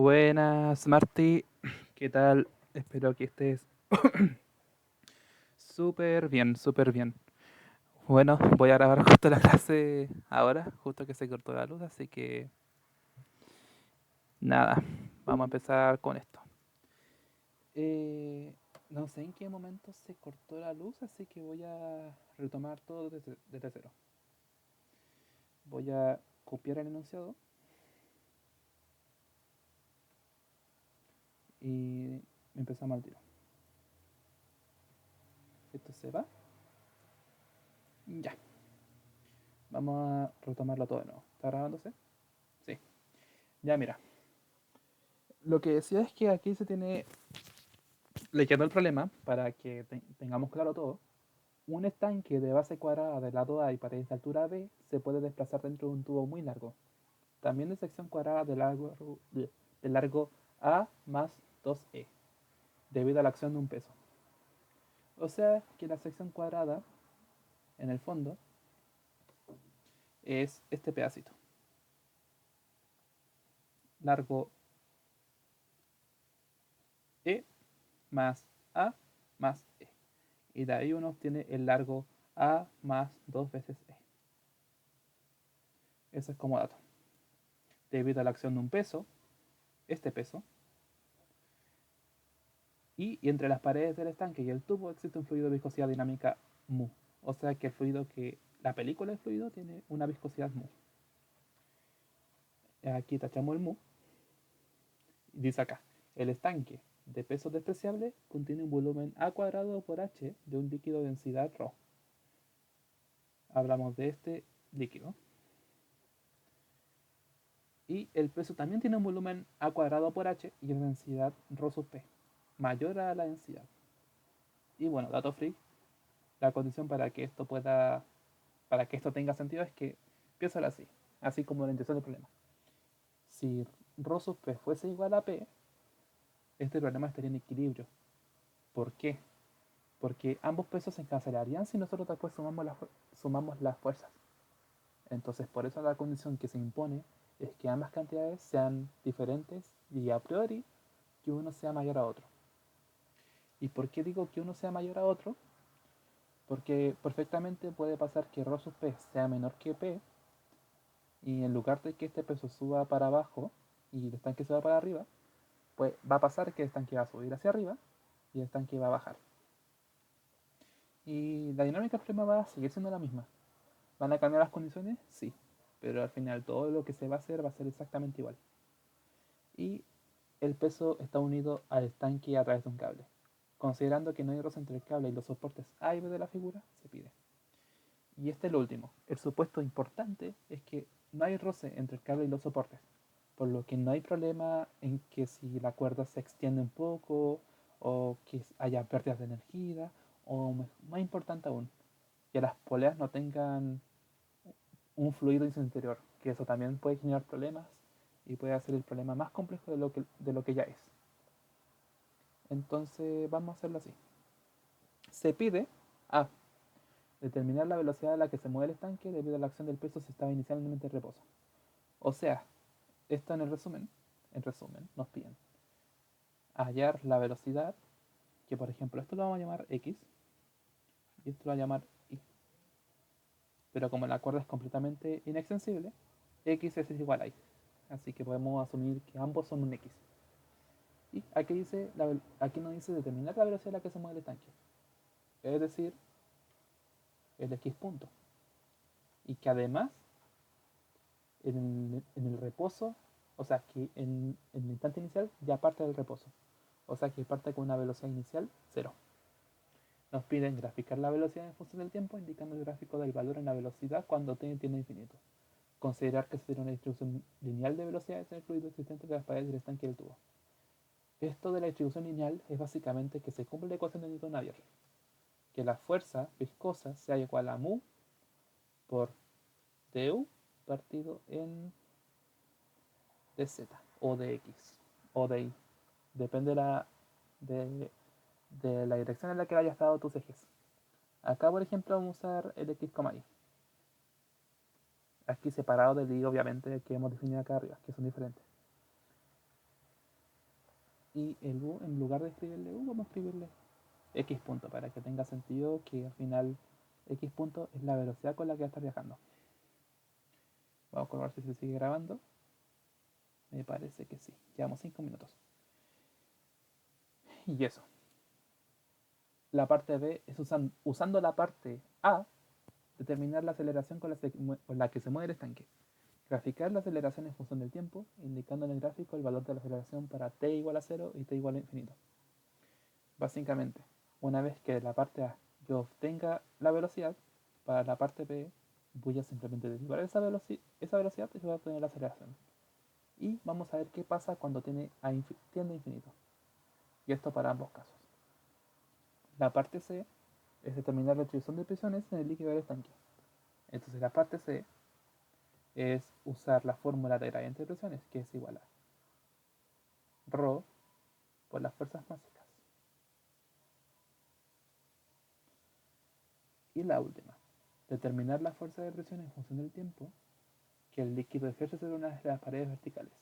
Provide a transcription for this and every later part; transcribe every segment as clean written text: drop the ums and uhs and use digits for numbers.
Buenas, Marty. ¿Qué tal? Espero que estés súper bien, súper bien. Bueno, voy a grabar justo la clase ahora, justo que se cortó la luz, así que nada, vamos a empezar con esto. Eh, no sé en qué momento se cortó la luz, así que voy a retomar todo desde cero. Voy a copiar el enunciado y empezamos al tiro. Esto se va. Ya. Vamos a retomarlo todo de nuevo. ¿Está grabándose? Sí. Ya mira. Lo que decía es que aquí se tiene, leyendo el problema, para que tengamos claro todo, un estanque de base cuadrada de lado A y paredes de altura B se puede desplazar dentro de un tubo muy largo, también de sección cuadrada de largo A más 2E, debido a la acción de un peso. O sea que la sección cuadrada, en el fondo, es este pedacito, largo E más A más E. Y de ahí uno obtiene el largo A más 2 veces E. Eso es como dato. Debido a la acción de un peso, este peso, y entre las paredes del estanque y el tubo existe un fluido de viscosidad dinámica mu. O sea que el fluido la película del fluido tiene una viscosidad mu. Aquí tachamos el mu. Y dice acá, el estanque de peso despreciable contiene un volumen A cuadrado por H de un líquido de densidad ρ. Hablamos de este líquido. Y el peso también tiene un volumen A cuadrado por H y una densidad ρ sub P, mayor a la densidad. Y bueno, dato freak, la condición para que esto tenga sentido es que, piénsalo así como la intención del problema. Si ρ sub P fuese igual a P, este problema estaría en equilibrio. ¿Por qué? Porque ambos pesos se cancelarían si nosotros después sumamos las fuerzas. Entonces, por eso la condición que se impone es que ambas cantidades sean diferentes y a priori que uno sea mayor a otro. ¿Y por qué digo que uno sea mayor a otro? Porque perfectamente puede pasar que ρ sub P sea menor que P y en lugar de que este peso suba para abajo y el estanque se va para arriba, pues va a pasar que el estanque va a subir hacia arriba y el estanque va a bajar. Y la dinámica del problema va a seguir siendo la misma. ¿Van a cambiar las condiciones? Sí, pero al final todo lo que se va a ser exactamente igual. Y el peso está unido al estanque a través de un cable. Considerando que no hay roce entre el cable y los soportes A y B de la figura, se pide. Y este es lo último. El supuesto importante es que no hay roce entre el cable y los soportes, por lo que no hay problema en que si la cuerda se extiende un poco o que haya pérdidas de energía o más importante aún, que las poleas no tengan un fluido en su interior, que eso también puede generar problemas y puede hacer el problema más complejo de lo que ya es. Entonces vamos a hacerlo así. Se pide a determinar la velocidad a la que se mueve el estanque debido a la acción del peso si estaba inicialmente en reposo. O sea, esto en resumen, nos piden hallar la velocidad, que por ejemplo esto lo vamos a llamar x y esto lo vamos a llamar y. Pero como la cuerda es completamente inextensible, x es igual a y. Así que podemos asumir que ambos son un x. Y aquí nos dice determinar la velocidad a la que se mueve el estanque. Es decir, el x punto. Y que además, en el reposo, o sea, que en el instante inicial ya parte del reposo. O sea, que parte con una velocidad inicial 0. Nos piden graficar la velocidad en función del tiempo, indicando el gráfico del valor en la velocidad cuando t tiende a infinito. Considerar que se tiene una distribución lineal de velocidades en el fluido existente de las paredes del estanque del tubo. Esto de la distribución lineal es básicamente que se cumple la ecuación de Newton-Navier, que la fuerza viscosa sea igual a mu por du partido en dz o dx o de y. Depende de, de la dirección en la que hayas dado tus ejes. Acá, por ejemplo, vamos a usar el x, y. Aquí separado del y, obviamente, que hemos definido acá arriba, que son diferentes. Y el u, en lugar de escribirle u, vamos a escribirle x punto para que tenga sentido que al final x punto es la velocidad con la que va a estar viajando. Vamos a comprobar si se sigue grabando. Me parece que sí. Llevamos 5 minutos. Y eso. La parte B es usando la parte A, determinar la aceleración con la que se mueve el estanque. Graficar la aceleración en función del tiempo, indicando en el gráfico el valor de la aceleración para t igual a 0 y t igual a infinito. Básicamente, una vez que de la parte A yo obtenga la velocidad, para la parte B voy a simplemente derivar esa velocidad y voy a obtener la aceleración. Y vamos a ver qué pasa cuando tiende a infinito. Y esto para ambos casos. La parte C es determinar la distribución de presiones en el líquido del estanque. Entonces la parte C es usar la fórmula de gradiente de presiones, que es igual a ρ por las fuerzas básicas. Y la última, determinar la fuerza de presión en función del tiempo que el líquido ejerce sobre una de las paredes verticales.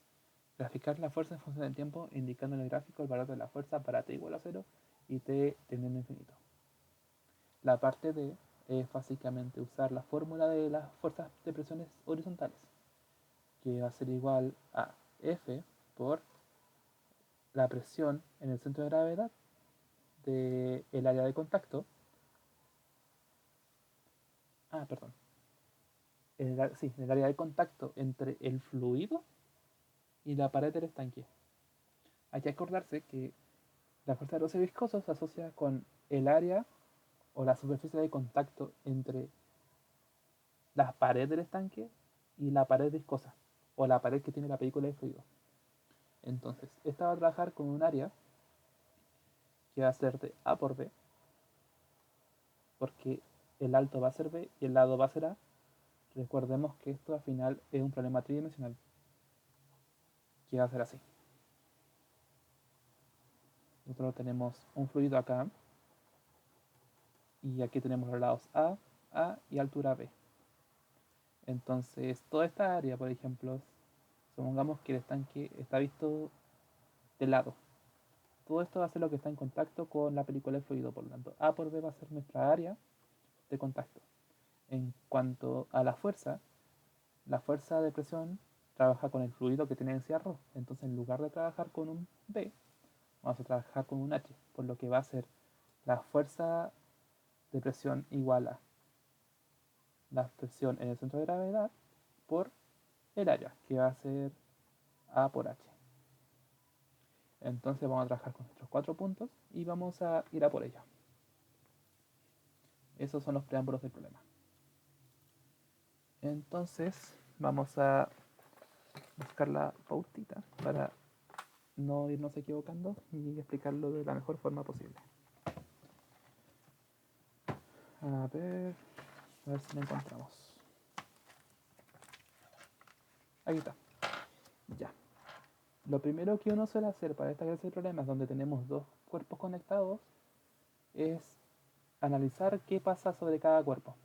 Graficar la fuerza en función del tiempo, indicando en el gráfico el valor de la fuerza para t igual a 0 y t tendiendo a infinito. La parte D es básicamente usar la fórmula de las fuerzas de presiones horizontales, que va a ser igual a F por la presión en el centro de gravedad del área de contacto. Perdón. El área de contacto entre el fluido y la pared del estanque. Hay que acordarse que la fuerza de roce viscoso se asocia con el área o la superficie de contacto entre la pared del estanque y la pared viscosa, o la pared que tiene la película de fluido. Entonces, esta va a trabajar con un área que va a ser de A por B, porque el alto va a ser B y el lado va a ser A. Recordemos que esto al final es un problema tridimensional, que va a ser así. Nosotros tenemos un fluido acá, y aquí tenemos los lados A y altura B. Entonces, toda esta área, por ejemplo, supongamos que el estanque está visto de lado. Todo esto va a ser lo que está en contacto con la película de fluido, por lo tanto, A por B va a ser nuestra área de contacto. En cuanto a la fuerza de presión trabaja con el fluido que tiene densidad ρ. Entonces, en lugar de trabajar con un B, vamos a trabajar con un H, por lo que va a ser la fuerza de presión igual a la presión en el centro de gravedad por el área, que va a ser A por H. Entonces vamos a trabajar con nuestros 4 puntos y vamos a ir a por ello. Esos son los preámbulos del problema. Entonces vamos a buscar la pautita para no irnos equivocando y explicarlo de la mejor forma posible. A ver si la encontramos. Aquí está. Ya. Lo primero que uno suele hacer para esta clase de problemas donde tenemos dos cuerpos conectados es analizar qué pasa sobre cada cuerpo.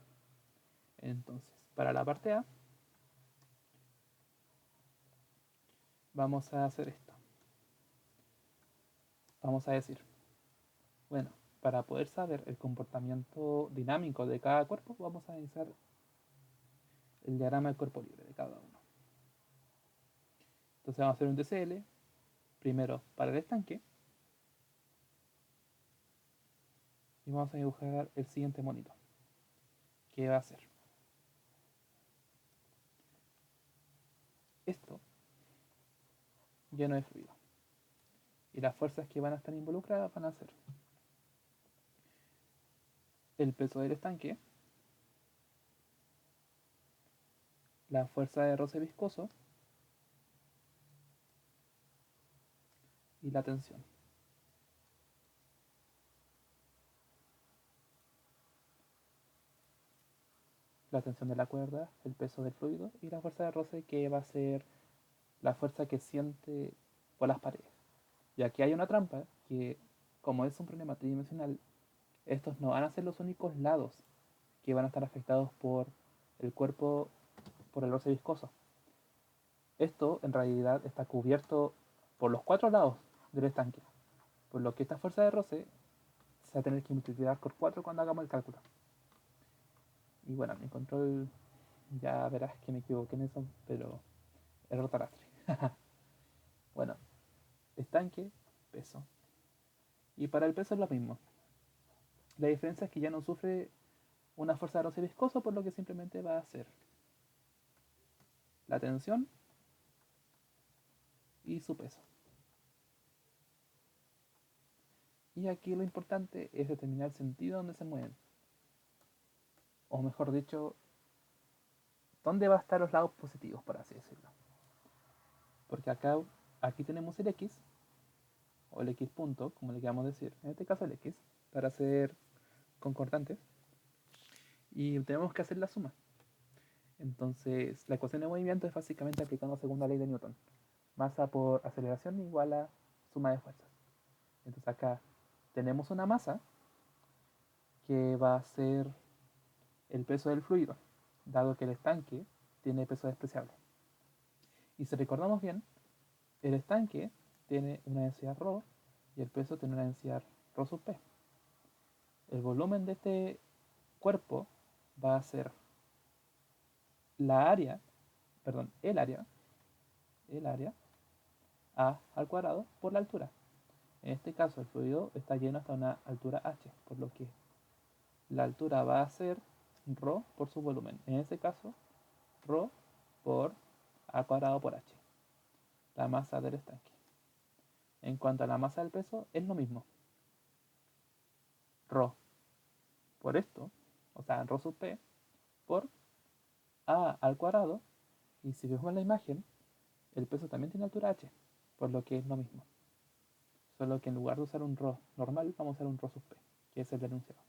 Entonces, para la parte A, vamos a hacer esto. Vamos a decir, bueno, para poder saber el comportamiento dinámico de cada cuerpo, vamos a analizar el diagrama del cuerpo libre de cada uno. Entonces vamos a hacer un TCL, primero para el estanque, y vamos a dibujar el siguiente monito, que va a ser esto lleno de fluido. Y las fuerzas que van a estar involucradas van a ser el peso del estanque, la fuerza de roce viscoso y la tensión. La tensión de la cuerda, el peso del fluido y la fuerza de roce, que va a ser la fuerza que siente por las paredes. Y aquí hay una trampa, que como es un problema tridimensional, estos no van a ser los únicos lados que van a estar afectados por el cuerpo, por el roce viscoso. Esto en realidad está cubierto por los 4 lados del estanque. Por lo que esta fuerza de roce se va a tener que multiplicar por 4 cuando hagamos el cálculo. Y bueno, mi control, ya verás que me equivoqué en eso, pero error talastre. Bueno, estanque, peso. Y para el peso es lo mismo. La diferencia es que ya no sufre una fuerza de roce viscoso, por lo que simplemente va a ser la tensión y su peso. Y aquí lo importante es determinar el sentido donde se mueven. O mejor dicho, dónde va a estar los lados positivos, por así decirlo. Porque aquí tenemos el X, o el X punto, como le queramos decir. En este caso el X, para ser concordantes. Y tenemos que hacer la suma. Entonces, la ecuación de movimiento es básicamente aplicando la segunda ley de Newton. Masa por aceleración igual a suma de fuerzas. Entonces acá tenemos una masa que va a ser el peso del fluido, dado que el estanque tiene peso despreciable. Y si recordamos bien, el estanque tiene una densidad ρ y el peso tiene una densidad ρ sub p. El volumen de este cuerpo va a ser el área a al cuadrado por la altura. En este caso el fluido está lleno hasta una altura h, por lo que la altura va a ser ρ por su volumen. En este caso, ρ por a cuadrado por h, la masa del estanque. En cuanto a la masa del peso, es lo mismo. Ρ por esto, o sea, ρ sub p, por a al cuadrado, y si vemos la imagen, el peso también tiene altura h, por lo que es lo mismo. Solo que en lugar de usar un ρ normal, vamos a usar un ρ sub p, que es el enunciado.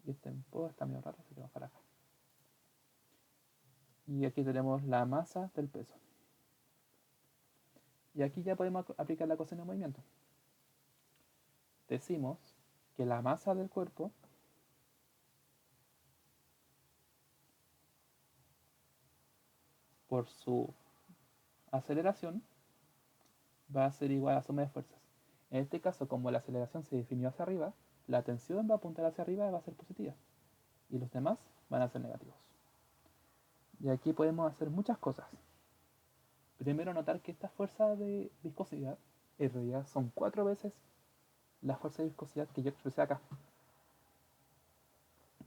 Y este poco está medio raro, así que vamos para acá. Y aquí tenemos la masa del peso. Y aquí ya podemos aplicar la ecuación de movimiento. Decimos que la masa del cuerpo por su aceleración va a ser igual a la suma de fuerzas. En este caso, como la aceleración se definió hacia arriba, la tensión va a apuntar hacia arriba y va a ser positiva. Y los demás van a ser negativos. Y aquí podemos hacer muchas cosas. Primero notar que esta fuerza de viscosidad en realidad son 4 veces la fuerza de viscosidad que yo expresé acá.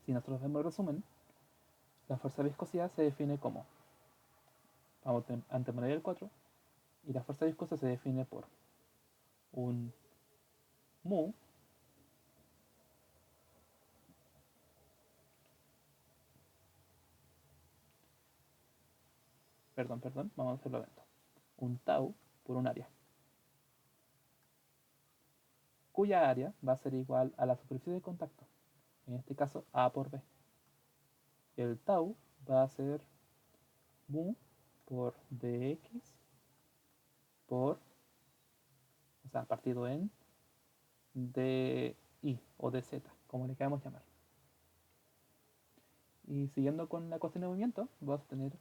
Si nosotros vemos el resumen, la fuerza de viscosidad se define como, vamos a anteponer el 4, y la fuerza viscosa se define por un mu vamos a hacerlo lento. Un tau por un área, cuya área va a ser igual a la superficie de contacto, en este caso A por B. El tau va a ser mu por dx por, o sea, partido en dy o dz, como le queramos llamar. Y siguiendo con la ecuación de movimiento, vamos a tener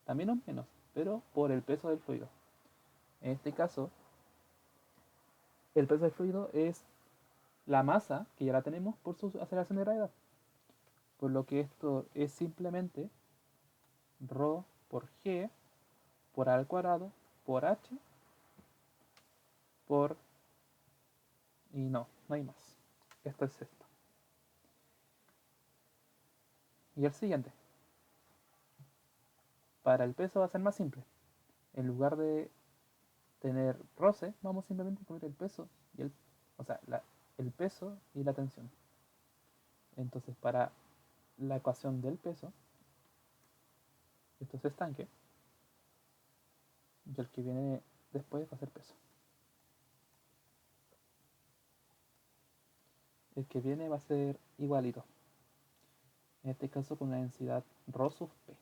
también un menos, pero por el peso del fluido. En este caso, el peso del fluido es la masa, que ya la tenemos, por su aceleración de gravedad. Por lo que esto es simplemente ρ por g por a al cuadrado por h por... y no hay más. Esto es esto. Y el siguiente. Para el peso va a ser más simple. En lugar de tener roce, vamos simplemente a poner el peso y el peso y la tensión. Entonces, para la ecuación del peso, esto es estanque, y el que viene después va a ser peso. El que viene va a ser igualito, en este caso con una densidad ρ sub p.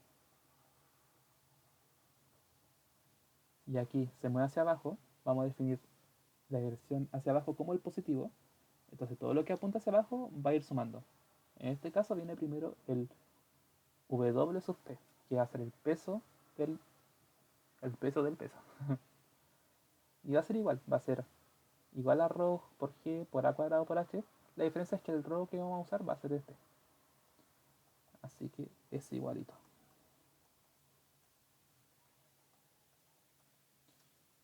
Y aquí se mueve hacia abajo, vamos a definir la dirección hacia abajo como el positivo. Entonces todo lo que apunta hacia abajo va a ir sumando. En este caso viene primero el W sub P, que va a ser el peso del peso. Y y va a ser igual, va a ser igual a rho por g por a cuadrado por h. La diferencia es que el rho que vamos a usar va a ser este. Así que es igualito.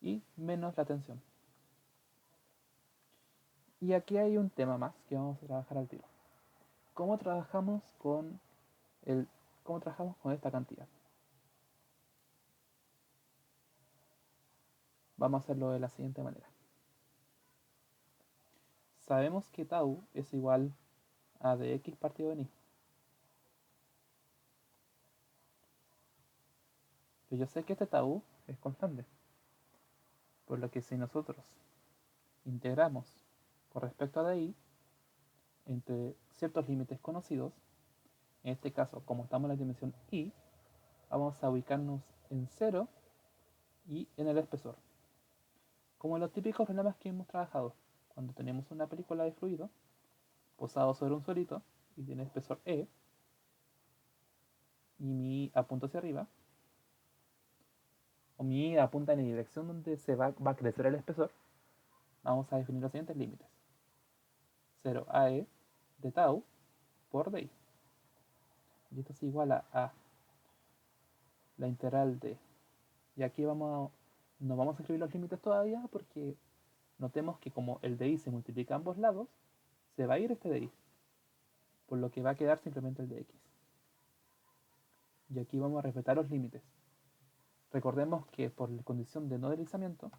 Y menos la tensión. Y aquí hay un tema más que vamos a trabajar al tiro. ¿Cómo trabajamos con esta cantidad? Vamos a hacerlo de la siguiente manera. Sabemos que tau es igual a dx partido en y. Pero yo sé que este tau es constante. Por lo que si nosotros integramos con respecto a dI entre ciertos límites conocidos, en este caso, como estamos en la dimensión i, vamos a ubicarnos en 0 y en el espesor. Como en los típicos problemas que hemos trabajado, cuando tenemos una película de fluido posado sobre un suelito y tiene espesor E, y mi I apunta hacia arriba, o mi I apunta en la dirección donde se va a crecer el espesor, vamos a definir los siguientes límites. 0 AE de tau por DI. Y esto es igual a la integral de... Y aquí no vamos a escribir los límites todavía porque notemos que como el DI se multiplica a ambos lados, se va a ir este DI, por lo que va a quedar simplemente el de X. Y aquí vamos a respetar los límites. Recordemos que por la condición de no deslizamiento,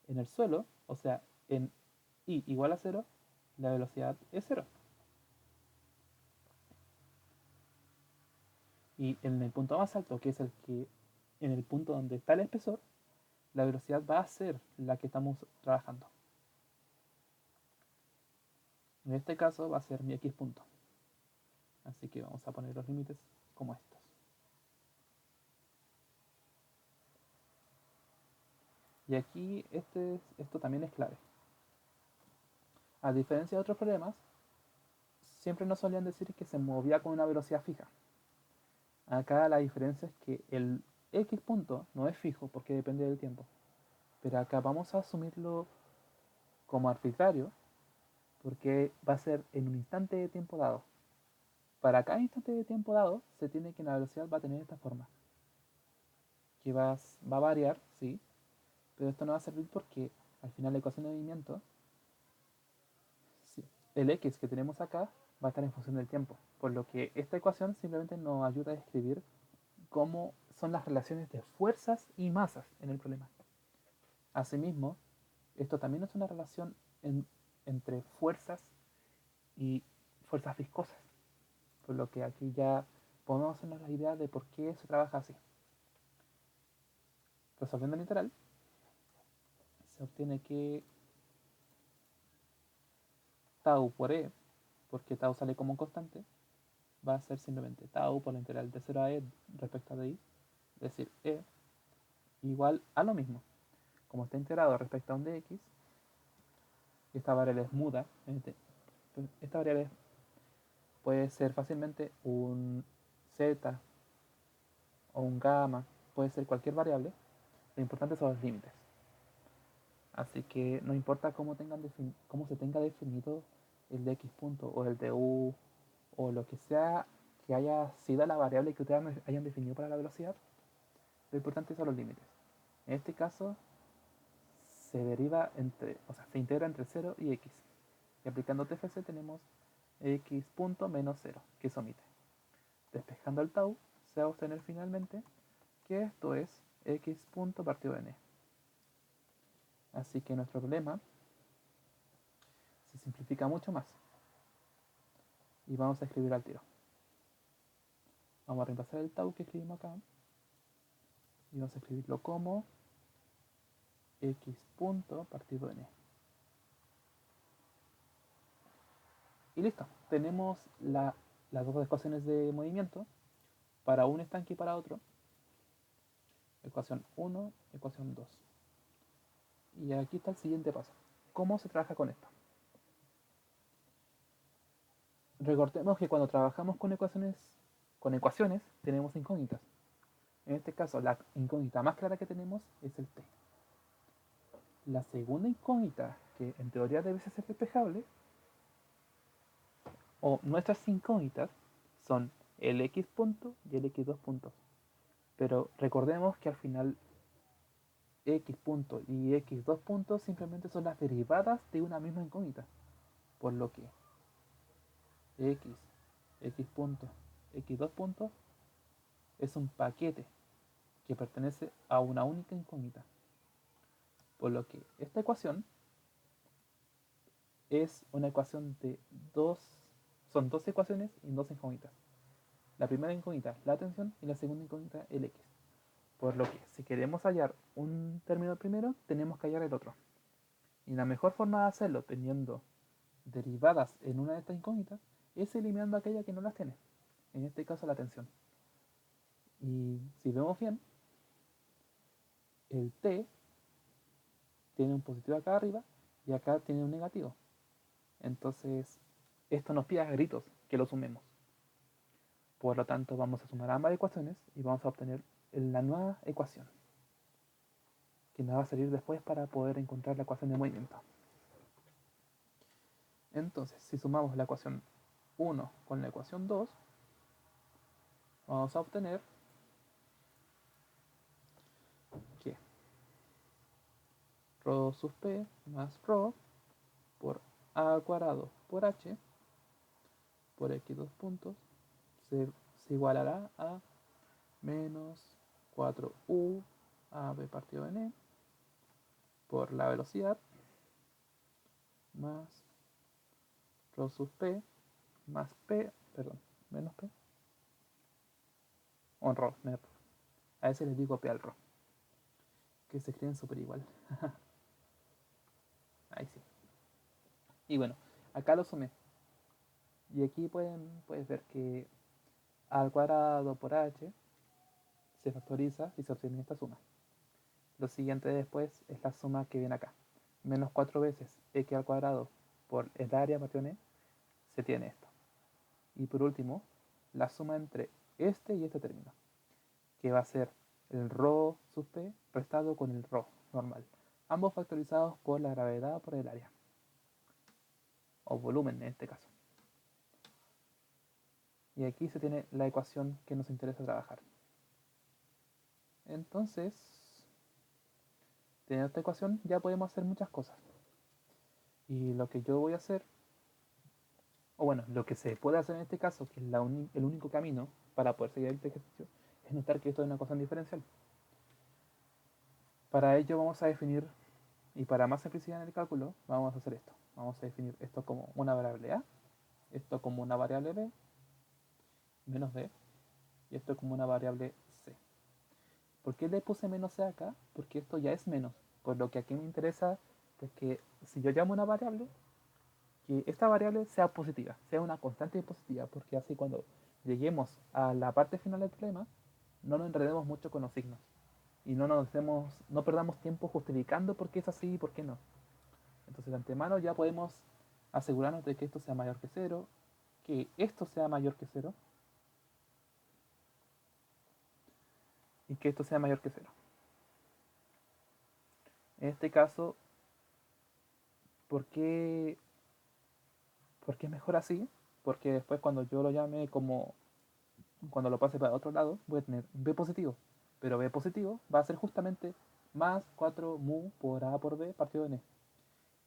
en el suelo, o sea, en I igual a 0, la velocidad es 0. Y en el punto más alto, que es en el punto donde está el espesor, la velocidad va a ser la que estamos trabajando. En este caso va a ser mi X punto. Así que vamos a poner los límites como estos. Y aquí esto también es clave. A diferencia de otros problemas, siempre nos solían decir que se movía con una velocidad fija. Acá la diferencia es que el X punto no es fijo porque depende del tiempo. Pero acá vamos a asumirlo como arbitrario porque va a ser en un instante de tiempo dado. Para cada instante de tiempo dado se tiene que la velocidad va a tener esta forma. Que va a variar, sí, pero esto no va a servir porque al final la ecuación de movimiento, sí, el X que tenemos acá va a estar en función del tiempo. Por lo que esta ecuación simplemente nos ayuda a describir cómo son las relaciones de fuerzas y masas en el problema. Asimismo, esto también es una relación entre fuerzas y fuerzas viscosas, por lo que aquí ya podemos hacernos la idea de por qué se trabaja así. Resolviendo el literal, se obtiene que tau por E, porque tau sale como constante, va a ser simplemente tau por la integral de 0 a E respecto a DI, es decir, E igual a lo mismo. Como está integrado respecto a un dx, y esta variable es muda, esta variable puede ser fácilmente un z o un gamma, puede ser cualquier variable, lo importante son los límites. Así que no importa cómo se tenga definido el de x punto o el de u o lo que sea que haya sido la variable que ustedes hayan definido para la velocidad, lo importante son los límites. En este caso se se integra entre 0 y x. Y aplicando TFC tenemos x punto menos 0, que se omite. Despejando el tau, se va a obtener finalmente que esto es x punto partido de n. Así que nuestro problema se simplifica mucho más. Y vamos a escribir al tiro. Vamos a reemplazar el tau que escribimos acá. Y vamos a escribirlo como x punto partido de n. Y listo. Tenemos las dos ecuaciones de movimiento para un estanque y para otro. Ecuación 1, ecuación 2. Y aquí está el siguiente paso. ¿Cómo se trabaja con esto? Recordemos que cuando trabajamos con ecuaciones tenemos incógnitas. En este caso, la incógnita más clara que tenemos es el t. la segunda incógnita, que en teoría debe ser despejable, o nuestras incógnitas, son el x punto y el x2 puntos. Pero recordemos que al final x punto y x2 puntos simplemente son las derivadas de una misma incógnita. Por lo que x punto, x2 puntos es un paquete que pertenece a una única incógnita. Por lo que esta ecuación es una ecuación de son dos ecuaciones y dos incógnitas. La primera incógnita, la tensión, y la segunda incógnita, el x. Por lo que si queremos hallar un término primero, tenemos que hallar el otro. Y la mejor forma de hacerlo, teniendo derivadas en una de estas incógnitas, es eliminando aquella que no las tiene. En este caso, la tensión. Y si vemos bien, el t tiene un positivo acá arriba y acá tiene un negativo. Entonces, esto nos pide a gritos que lo sumemos. Por lo tanto, vamos a sumar ambas ecuaciones y vamos a obtener la nueva ecuación, que nos va a salir después para poder encontrar la ecuación de movimiento. Entonces, si sumamos la ecuación 1 con la ecuación 2, vamos a obtener que ρ sub p más ρ por a cuadrado por h por x2 puntos se igualará a menos 4u a b partido en e por la velocidad más ρ sub p más p, perdón, menos p, o ρ, a ese les digo p al ρ, que se escriben súper igual. Ahí sí. Y bueno, acá lo sumé. Y aquí puedes ver que a al cuadrado por h se factoriza y se obtiene esta suma. Lo siguiente después es la suma que viene acá. Menos 4 veces x al cuadrado por el área partido en e, se tiene esto. Y por último, la suma entre este y este término, que va a ser el ρ sub p restado con el ρ normal, ambos factorizados por la gravedad por el área, o volumen en este caso. Y aquí se tiene la ecuación que nos interesa trabajar. Entonces, teniendo esta ecuación ya podemos hacer muchas cosas. Y lo que yo voy a hacer, o bueno, lo que se puede hacer en este caso, que es el único camino para poder seguir este ejercicio, es notar que esto es una ecuación diferencial. Para ello vamos a definir, y para más simplicidad en el cálculo, vamos a hacer esto. Vamos a definir esto como una variable a, esto como una variable b, menos b, y esto como una variable c. ¿Por qué le puse menos c acá? Porque esto ya es menos. Por lo que aquí me interesa es que si yo llamo una variable, que esta variable sea positiva, sea una constante positiva, porque así cuando lleguemos a la parte final del problema, no nos enredemos mucho con los signos y no perdamos tiempo justificando por qué es así y por qué no. Entonces de antemano ya podemos asegurarnos de que esto sea mayor que 0, que esto sea mayor que 0 y que esto sea mayor que 0. En este caso, ¿por qué es mejor así? Porque después cuando yo lo llame como, cuando lo pase para otro lado, voy a tener b positivo. Pero b positivo va a ser justamente más 4 mu por a por b partido en e.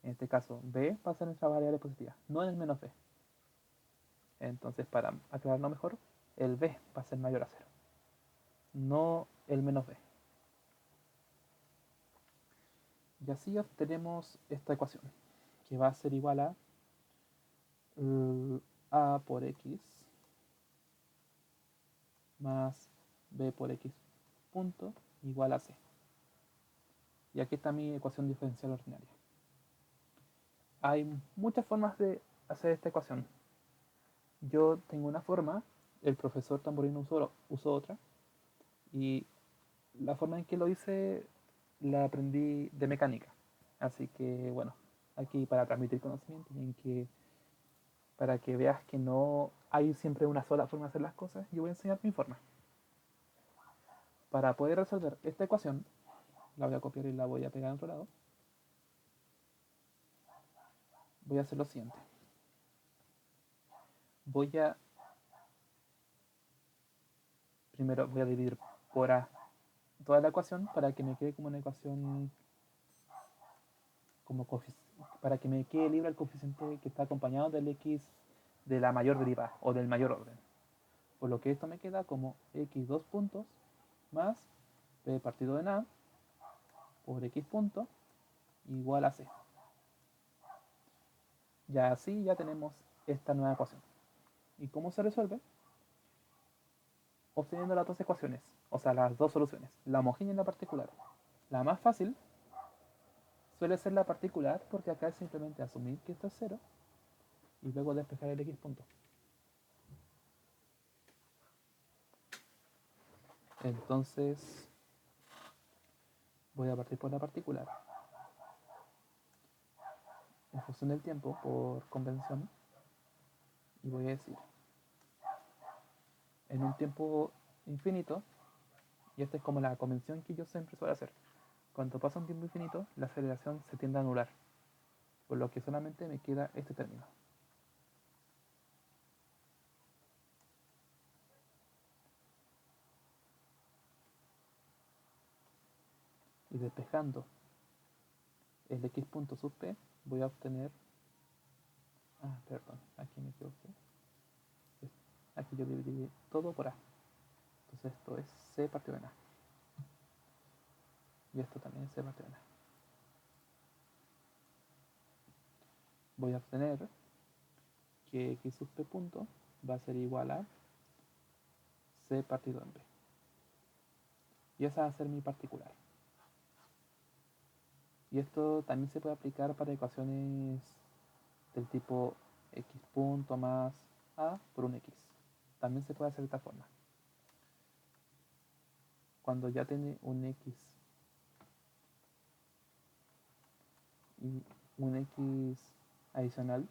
En este caso, b va a ser nuestra variable positiva, no el menos b. Entonces, para aclararlo mejor, el b va a ser mayor a 0, no el menos b. Y así obtenemos esta ecuación, que va a ser igual a a por x más b por x punto igual a c. Y aquí está mi ecuación diferencial ordinaria. Hay muchas formas de hacer esta ecuación. Yo tengo una forma, el profesor Tamborino usó otra, y la forma en que lo hice la aprendí de mecánica. Así que bueno, aquí para transmitir conocimiento y para que veas que no hay siempre una sola forma de hacer las cosas, yo voy a enseñar mi forma. Para poder resolver esta ecuación, la voy a copiar y la voy a pegar en otro lado. voy a hacer lo siguiente. Primero voy a dividir por A toda la ecuación para que me quede como una ecuación para que me quede libre el coeficiente que está acompañado del x de la mayor derivada o del mayor orden. Por lo que esto me queda como x 2 puntos más b partido en a por x punto igual a c. Ya así ya tenemos esta nueva ecuación. ¿Y cómo se resuelve? Obteniendo las dos ecuaciones, o sea, las dos soluciones, la homogénea y la particular. La más fácil suele ser la particular porque acá es simplemente asumir que esto es 0 y luego despejar el x punto. Entonces voy a partir por la particular en función del tiempo por convención y voy a decir en un tiempo infinito, y esta es como la convención que yo siempre suelo hacer. Cuando pasa un tiempo infinito, la aceleración se tiende a anular, por lo que solamente me queda este término. Y despejando el x punto sub p, voy a obtener... perdón, aquí me equivoqué. Aquí yo dividí todo por a. Entonces esto es c partido en a. Y esto también es c partido en a. Voy a obtener que x sub p punto va a ser igual a c partido en b. Y esa va a ser mi particular. Y esto también se puede aplicar para ecuaciones del tipo x punto más a por un x. También se puede hacer de esta forma. Cuando ya tiene un x y un x adicional,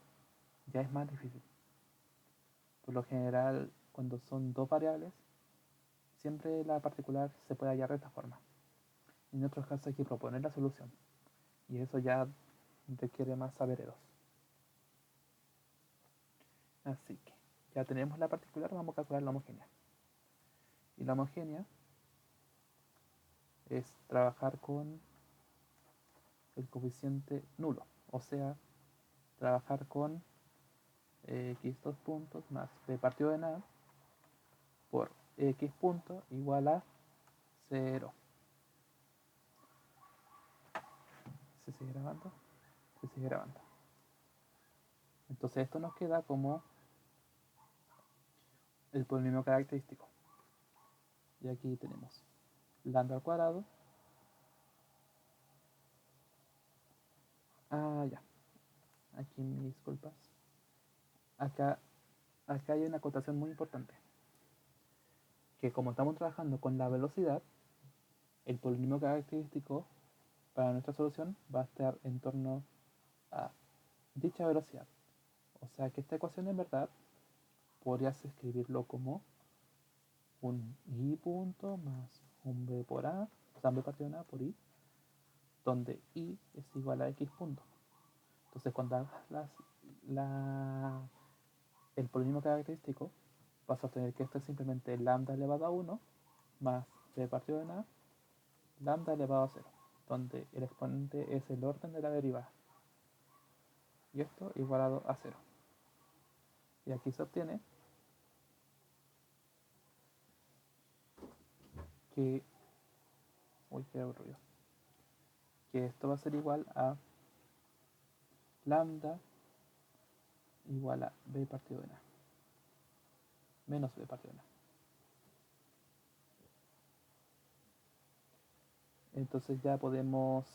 ya es más difícil. Por lo general, cuando son dos variables, siempre la particular se puede hallar de esta forma. En otros casos hay que proponer la solución. Y eso ya requiere más sabereros. Así que ya tenemos la particular, vamos a calcular la homogénea. Y la homogénea es trabajar con el coeficiente nulo, o sea, trabajar con x 2 puntos más b partido de nada por x punto igual a 0. ¿Se sigue grabando? Se sigue grabando. Entonces esto nos queda como el polinomio característico. Y aquí tenemos lambda al cuadrado. Ya. Aquí mis disculpas. Acá hay una acotación muy importante. Que como estamos trabajando con la velocidad, el polinomio característico para nuestra solución va a estar en torno a dicha velocidad. O sea que esta ecuación en verdad podrías escribirlo como un i punto más un b por a, o sea, b partido en a por i, donde i es igual a x punto. Entonces cuando hagas el polinomio característico, vas a obtener que esto es simplemente lambda elevado a 1 más b partido en a, lambda elevado a 0, donde el exponente es el orden de la derivada. Y esto igualado a 0. Y aquí se obtiene que... Uy, qué aburrido. Que esto va a ser igual a lambda igual a b partido en a menos b partido en a. Entonces ya podemos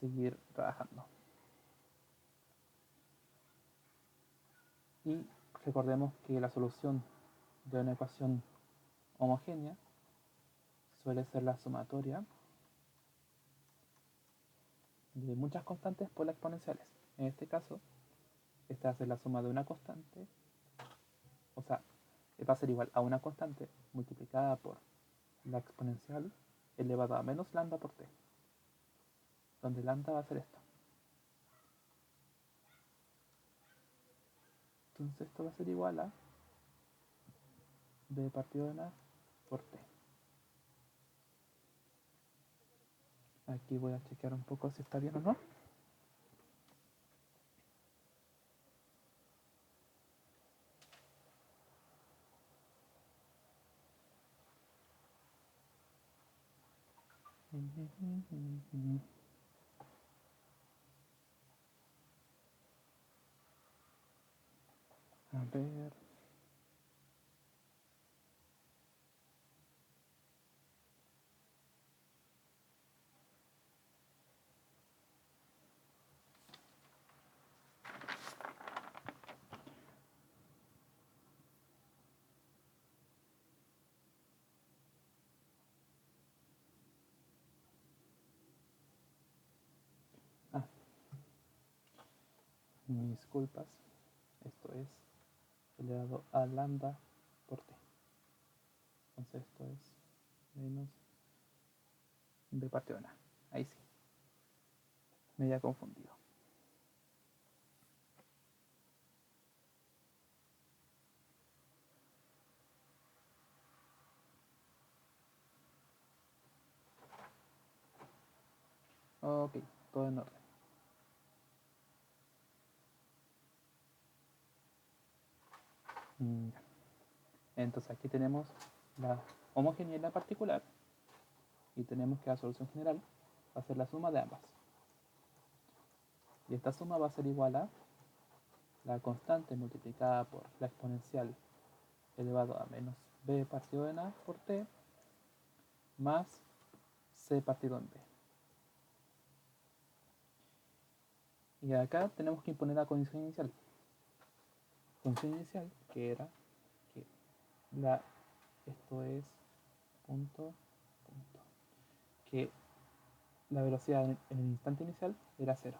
seguir trabajando. Y recordemos que la solución de una ecuación homogénea suele ser la sumatoria de muchas constantes por las exponenciales. En este caso, esta va a ser la suma de una constante, o sea, va a ser igual a una constante multiplicada por la exponencial elevada a menos lambda por t, donde lambda va a ser esto. Entonces esto va a ser igual a b partido de n por t. Aquí voy a chequear un poco si está bien o no. A ver. Ah, mis disculpas. Esto es elevado a lambda por t. Entonces esto es menos b partido de n. Ahí sí. Me había confundido. Ok, todo en orden. Ya. Entonces aquí tenemos la homogeneidad particular y tenemos que la solución general va a ser la suma de ambas. Y esta suma va a ser igual a la constante multiplicada por la exponencial elevado a menos b partido en a por t más c partido en b. Y acá tenemos que imponer la condición inicial. Condición inicial que era que esto es punto, que la velocidad en el instante inicial era 0.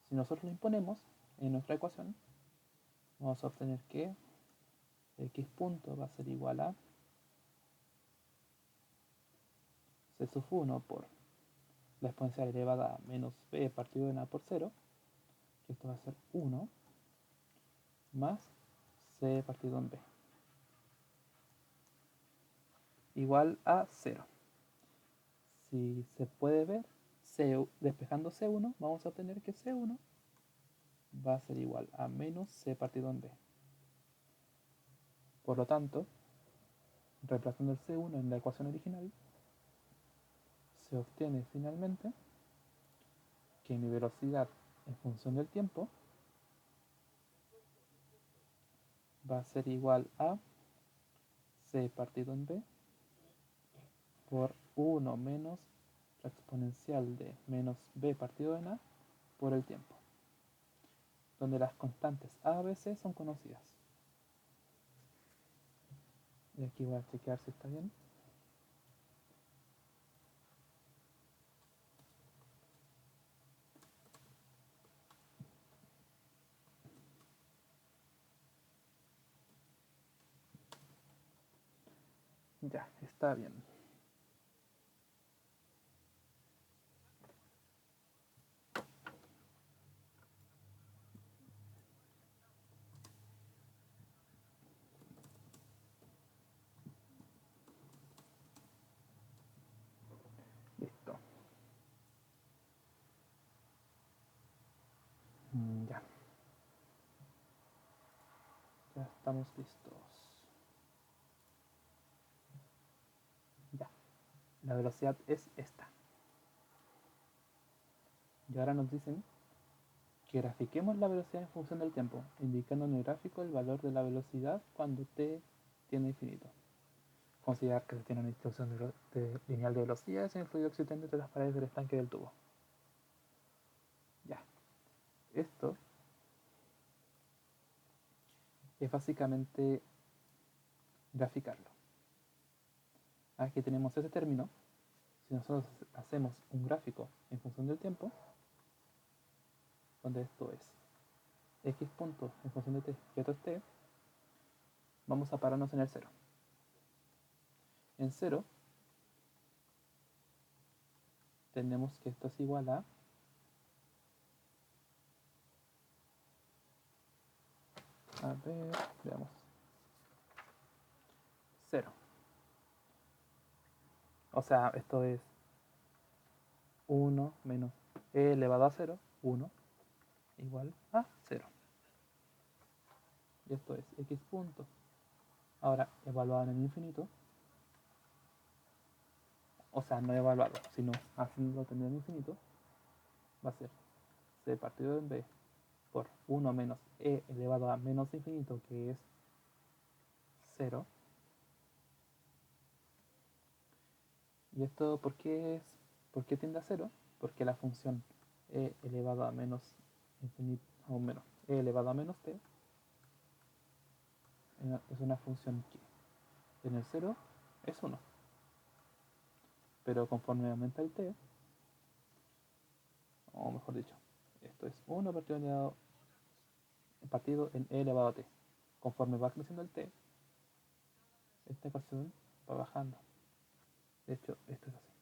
Si nosotros lo imponemos en nuestra ecuación, vamos a obtener que x punto va a ser igual a c sub 1 por la exponencial elevada a menos b partido de n por 0, que esto va a ser 1, más c partido en b, igual a 0. Si se puede ver, despejando c1, vamos a obtener que c1 va a ser igual a menos c partido en b. Por lo tanto, reemplazando el c1 en la ecuación original, se obtiene finalmente que mi velocidad en función del tiempo va a ser igual a c partido en b por 1 menos la exponencial de menos b partido en a por el tiempo, donde las constantes a, b, c son conocidas. Y aquí voy a chequear si está bien. Ya, está bien. Listo. Ya. Ya estamos listos. Ya. La velocidad es esta. Y ahora nos dicen que grafiquemos la velocidad en función del tiempo, indicando en el gráfico el valor de la velocidad cuando t tiene infinito. Considerar que se tiene una distribución lineal de velocidades en el fluido existente entre las paredes del estanque del tubo. Ya. Esto es básicamente graficarlo. Aquí tenemos ese término. Si nosotros hacemos un gráfico en función del tiempo, donde esto es x punto en función de t y esto es t, vamos a pararnos en el 0. En 0 tenemos que esto es igual a A ver, veamos. 0. O sea, esto es 1 menos e elevado a 0, 1, igual a 0. Y esto es x punto. Ahora, evaluado en el infinito, o sea, no evaluado, sino haciéndolo tener en infinito, va a ser c partido en b por 1 menos e elevado a menos infinito, que es 0. ¿Y esto por qué tiende a 0? Porque la función e elevado a menos infinito, o menos, e elevado a menos t, es una función que en el 0 es 1. Pero conforme aumenta el t, o mejor dicho, esto es 1 partido en e elevado a t. Conforme va creciendo el t, esta ecuación va bajando. De hecho, esto es así.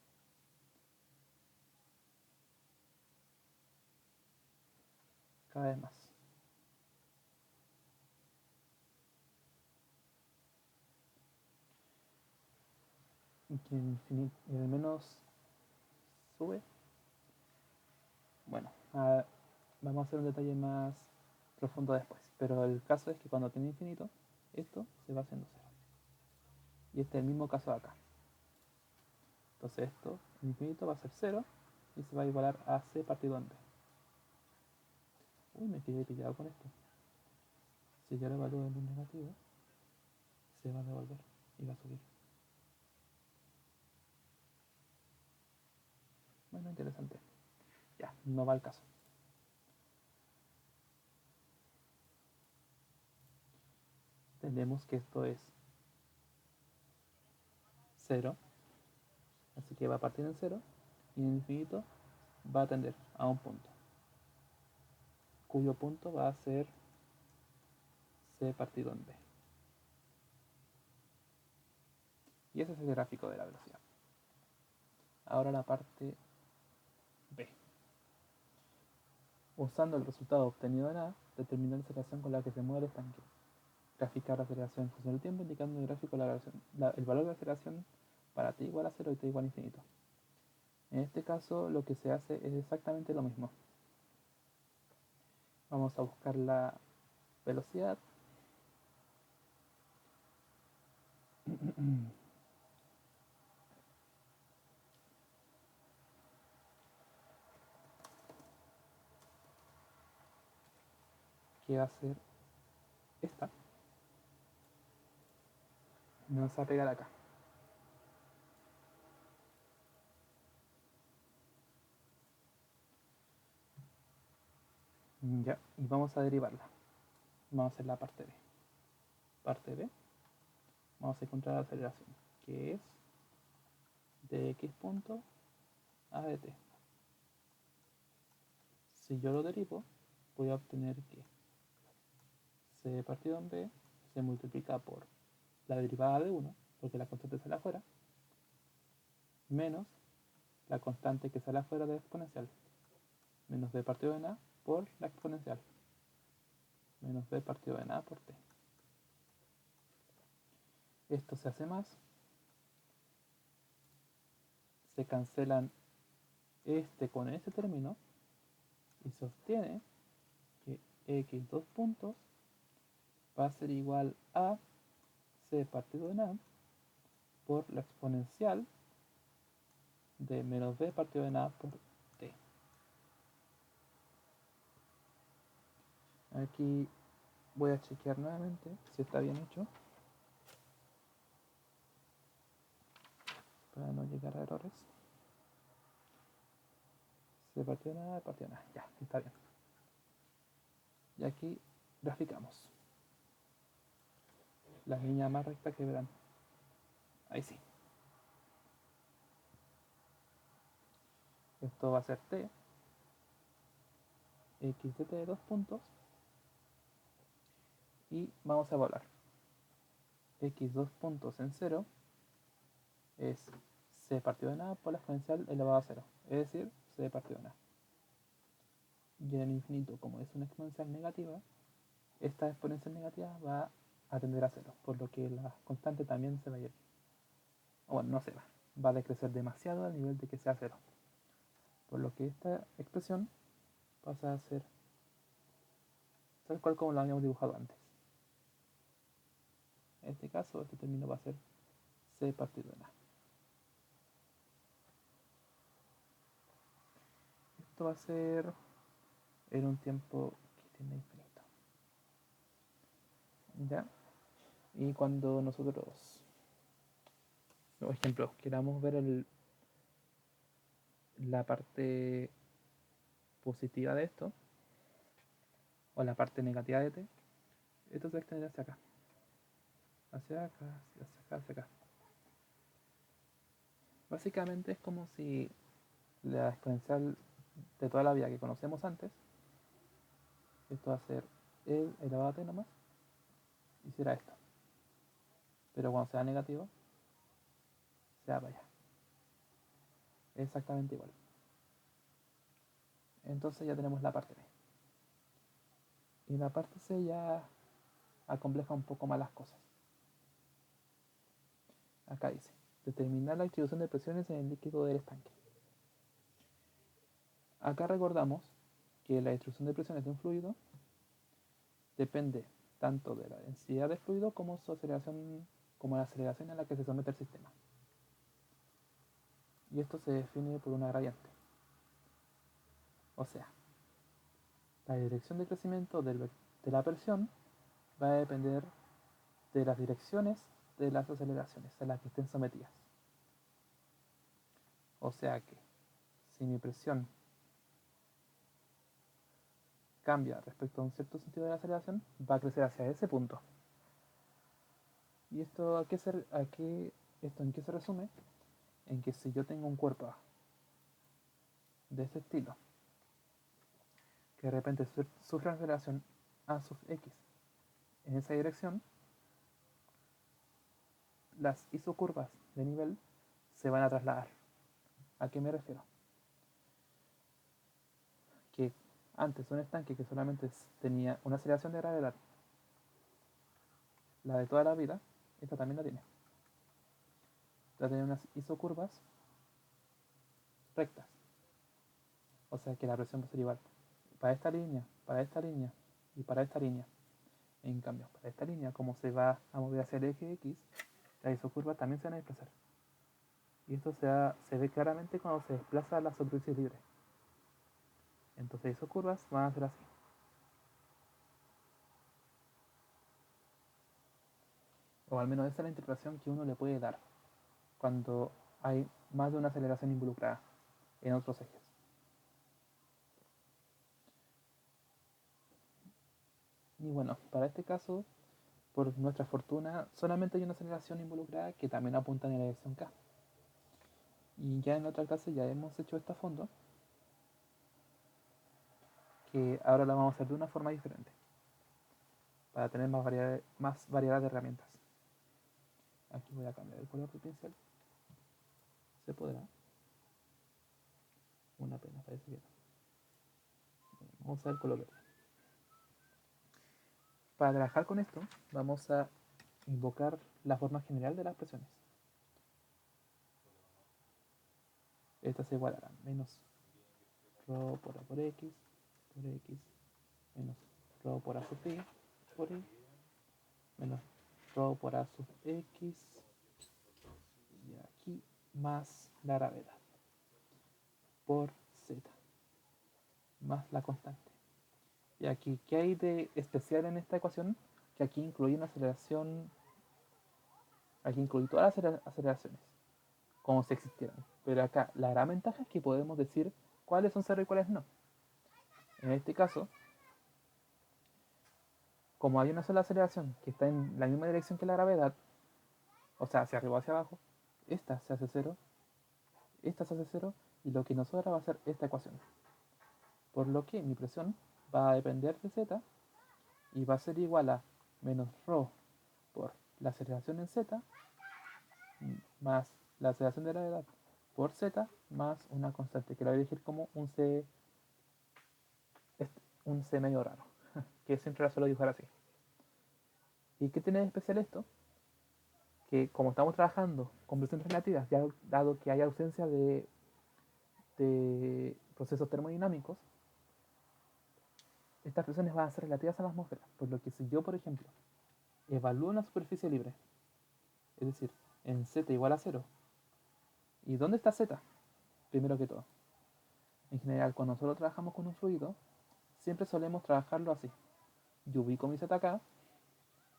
Cada vez más. Y que el menos sube. Bueno, vamos a hacer un detalle más profundo después. Pero el caso es que cuando tiene infinito, esto se va haciendo 0. Y este es el mismo caso de acá. Entonces esto, el infinito va a ser 0 y se va a igualar a c partido en b. Uy, me quedé pillado con esto. Si yo lo evalúo en un negativo, se va a devolver y va a subir. Bueno, interesante. Ya, no va al caso. Tenemos que esto es 0, así que va a partir en 0 y en el infinito va a tender a un punto, cuyo punto va a ser c partido en b. Y ese es el gráfico de la velocidad. Ahora la parte b. Usando el resultado obtenido en A, determinar la aceleración con la que se mueve el estanque. Graficar la aceleración en función del tiempo, indicando en el gráfico el valor de la aceleración para t igual a 0 y t igual a infinito. En este caso, lo que se hace es exactamente lo mismo. Vamos a buscar la velocidad. Que va a ser esta. Vamos a pegar acá. Ya, y vamos a derivarla. Vamos a hacer la parte B. Parte B, vamos a encontrar la aceleración, que es de x punto a de t. Si yo lo derivo, voy a obtener que c partido en b se multiplica por la derivada de 1, porque la constante sale afuera, menos la constante que sale afuera de la exponencial, menos b partido en a por la exponencial, menos b partido en a por t. Esto se hace más, se cancelan este con este término y se obtiene que x dos puntos va a ser igual a c partido en a por la exponencial de menos b partido en a por t. Aquí voy a chequear nuevamente si está bien hecho para no llegar a errores. C partido en a, partido en a. Ya, está bien. Y aquí graficamos la línea más recta que verán. Ahí sí. Esto va a ser t, x de t, dos puntos, y vamos a evaluar. X dos puntos en 0 es c partido en a por la exponencial elevado a 0, es decir, c partido en a. Y en el infinito, como es una exponencial negativa, esta exponencial negativa va a tender a cero, por lo que la constante también se va a ir. O bueno, no se va a decrecer demasiado al nivel de que sea cero. Por lo que esta expresión pasa a ser tal cual como lo habíamos dibujado antes. En este caso, este término va a ser c partido en a. Esto va a ser en un tiempo que tiende a infinito. ¿Ya? Y cuando nosotros, por ejemplo, queramos ver la parte positiva de esto, o la parte negativa de t, esto se va a extender hacia acá. Hacia acá, hacia acá, hacia acá. Básicamente es como si la exponencial de toda la vida que conocemos antes, esto va a ser el elevado a t nomás, hiciera esto. Pero cuando sea negativo, se va para allá. Exactamente igual. Entonces ya tenemos la parte B. Y la parte C ya acompleja un poco más las cosas. Acá dice, determinar la distribución de presiones en el líquido del estanque. Acá recordamos que la distribución de presiones de un fluido depende tanto de la densidad del fluido como su aceleración, como la aceleración a la que se somete el sistema. Y esto se define por una gradiente. O sea, la dirección de crecimiento de la presión va a depender de las direcciones de las aceleraciones a las que estén sometidas. O sea que si mi presión cambia respecto a un cierto sentido de la aceleración, va a crecer hacia ese punto. ¿Y esto en qué se resume? En que si yo tengo un cuerpo de este estilo, que de repente sufre una aceleración a sub x en esa dirección, las isocurvas de nivel se van a trasladar. ¿A qué me refiero? Que antes un estanque que solamente tenía una aceleración de gravedad, la de toda la vida, esta también la tiene. Va a tener unas isocurvas rectas. O sea que la presión va a ser igual para esta línea, para esta línea y para esta línea. En cambio, para esta línea, como se va a mover hacia el eje X, las isocurvas también se van a desplazar. Y esto se ve claramente cuando se desplaza la superficie libre. Entonces isocurvas van a ser así. O al menos esa es la interpretación que uno le puede dar cuando hay más de una aceleración involucrada en otros ejes. Y bueno, para este caso, por nuestra fortuna, solamente hay una aceleración involucrada que también apunta en la dirección K. Y ya en otra clase ya hemos hecho esto a fondo, que ahora la vamos a hacer de una forma diferente, para tener más variedad de herramientas. Aquí voy a cambiar el color del pincel. ¿Se podrá? Una pena, parece que no. Vamos a ver el color verde. Para trabajar con esto, vamos a invocar la forma general de las presiones. Estas se igualarán menos rho por A por X, menos rho por A sub I, por I, menos rho por A sub X, y aquí más la gravedad, por Z, más la constante. Y aquí, ¿qué hay de especial en esta ecuación? Que aquí incluye una aceleración, aquí incluye todas las aceleraciones, como si existieran. Pero acá, la gran ventaja es que podemos decir cuáles son cero y cuáles no. En este caso, como hay una sola aceleración que está en la misma dirección que la gravedad, o sea, hacia arriba o hacia abajo, esta se hace cero, esta se hace cero, y lo que nos sobra va a ser esta ecuación. Por lo que mi presión va a depender de z y va a ser igual a menos ρ por la aceleración en z más la aceleración de gravedad por z más una constante que la voy a elegir como un c medio raro, que siempre la suelo dibujar así. ¿Y qué tiene de especial esto? Que como estamos trabajando con presiones relativas, ya dado que hay ausencia de procesos termodinámicos, estas presiones van a ser relativas a la atmósfera. Por lo que si yo, por ejemplo, evalúo una superficie libre, es decir, en z igual a 0, ¿y dónde está z? Primero que todo, en general, cuando nosotros trabajamos con un fluido, siempre solemos trabajarlo así. Yo ubico mi z acá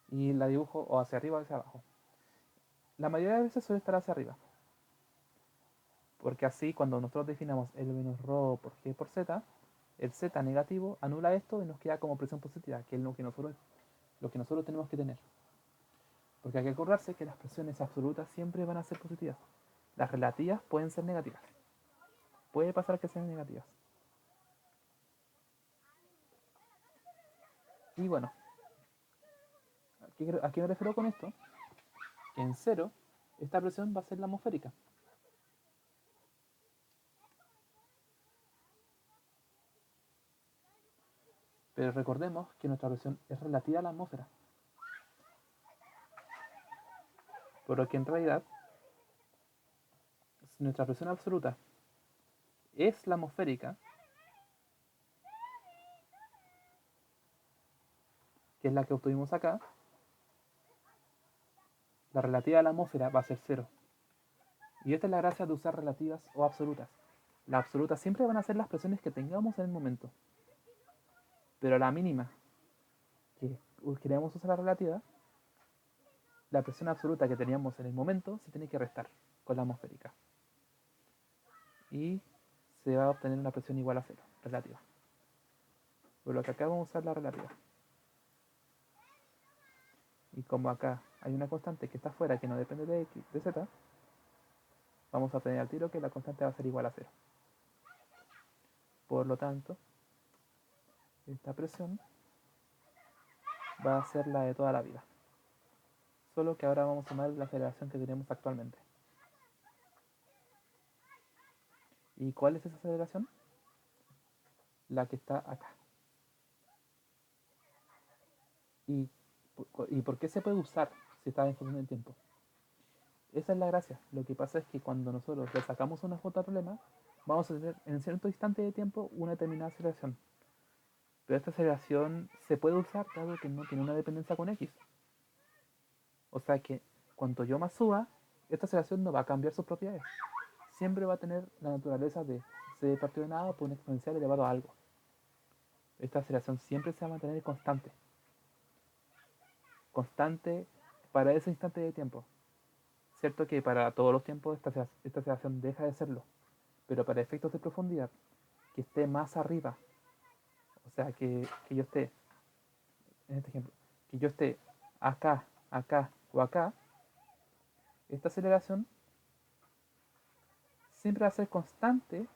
y la dibujo o hacia arriba o hacia abajo. La mayoría de veces suele estar hacia arriba, porque así cuando nosotros definamos L menos ρ por G por Z, el Z negativo anula esto y nos queda como presión positiva, que es lo que nosotros tenemos que tener. Porque hay que acordarse que las presiones absolutas siempre van a ser positivas. Las relativas pueden ser negativas. Puede pasar que sean negativas. Y bueno, ¿a qué me refiero con esto? Que en cero, esta presión va a ser la atmosférica. Pero recordemos que nuestra presión es relativa a la atmósfera. Por lo que en realidad, si nuestra presión absoluta es la atmosférica, que es la que obtuvimos acá, la relativa a la atmósfera va a ser cero. Y esta es la gracia de usar relativas o absolutas. Las absolutas siempre van a ser las presiones que tengamos en el momento. Pero a la mínima que queremos usar la relativa, la presión absoluta que teníamos en el momento se tiene que restar con la atmosférica. Y se va a obtener una presión igual a cero, relativa. Por lo que acá vamos a usar la relativa. Y como acá hay una constante que está fuera que no depende de x, de z, vamos a obtener al tiro que la constante va a ser igual a cero. Por lo tanto, esta presión va a ser la de toda la vida. Solo que ahora vamos a sumar la aceleración que tenemos actualmente. ¿Y cuál es esa aceleración? La que está acá. ¿Y por qué se puede usar si está en función del tiempo? Esa es la gracia. Lo que pasa es que cuando nosotros le sacamos una foto al problema, vamos a tener en cierto instante de tiempo una determinada aceleración. Pero esta aceleración se puede usar dado que no tiene una dependencia con x. O sea que cuanto yo más suba, esta aceleración no va a cambiar sus propiedades. Siempre va a tener la naturaleza de c partido de nada por un exponencial elevado a algo. Esta aceleración siempre se va a mantener constante. Constante para ese instante de tiempo. Cierto que para todos los tiempos esta aceleración deja de serlo. Pero para efectos de profundidad, que esté más arriba, o sea, que yo esté, en este ejemplo, que yo esté acá, acá o acá, esta aceleración siempre va a ser constante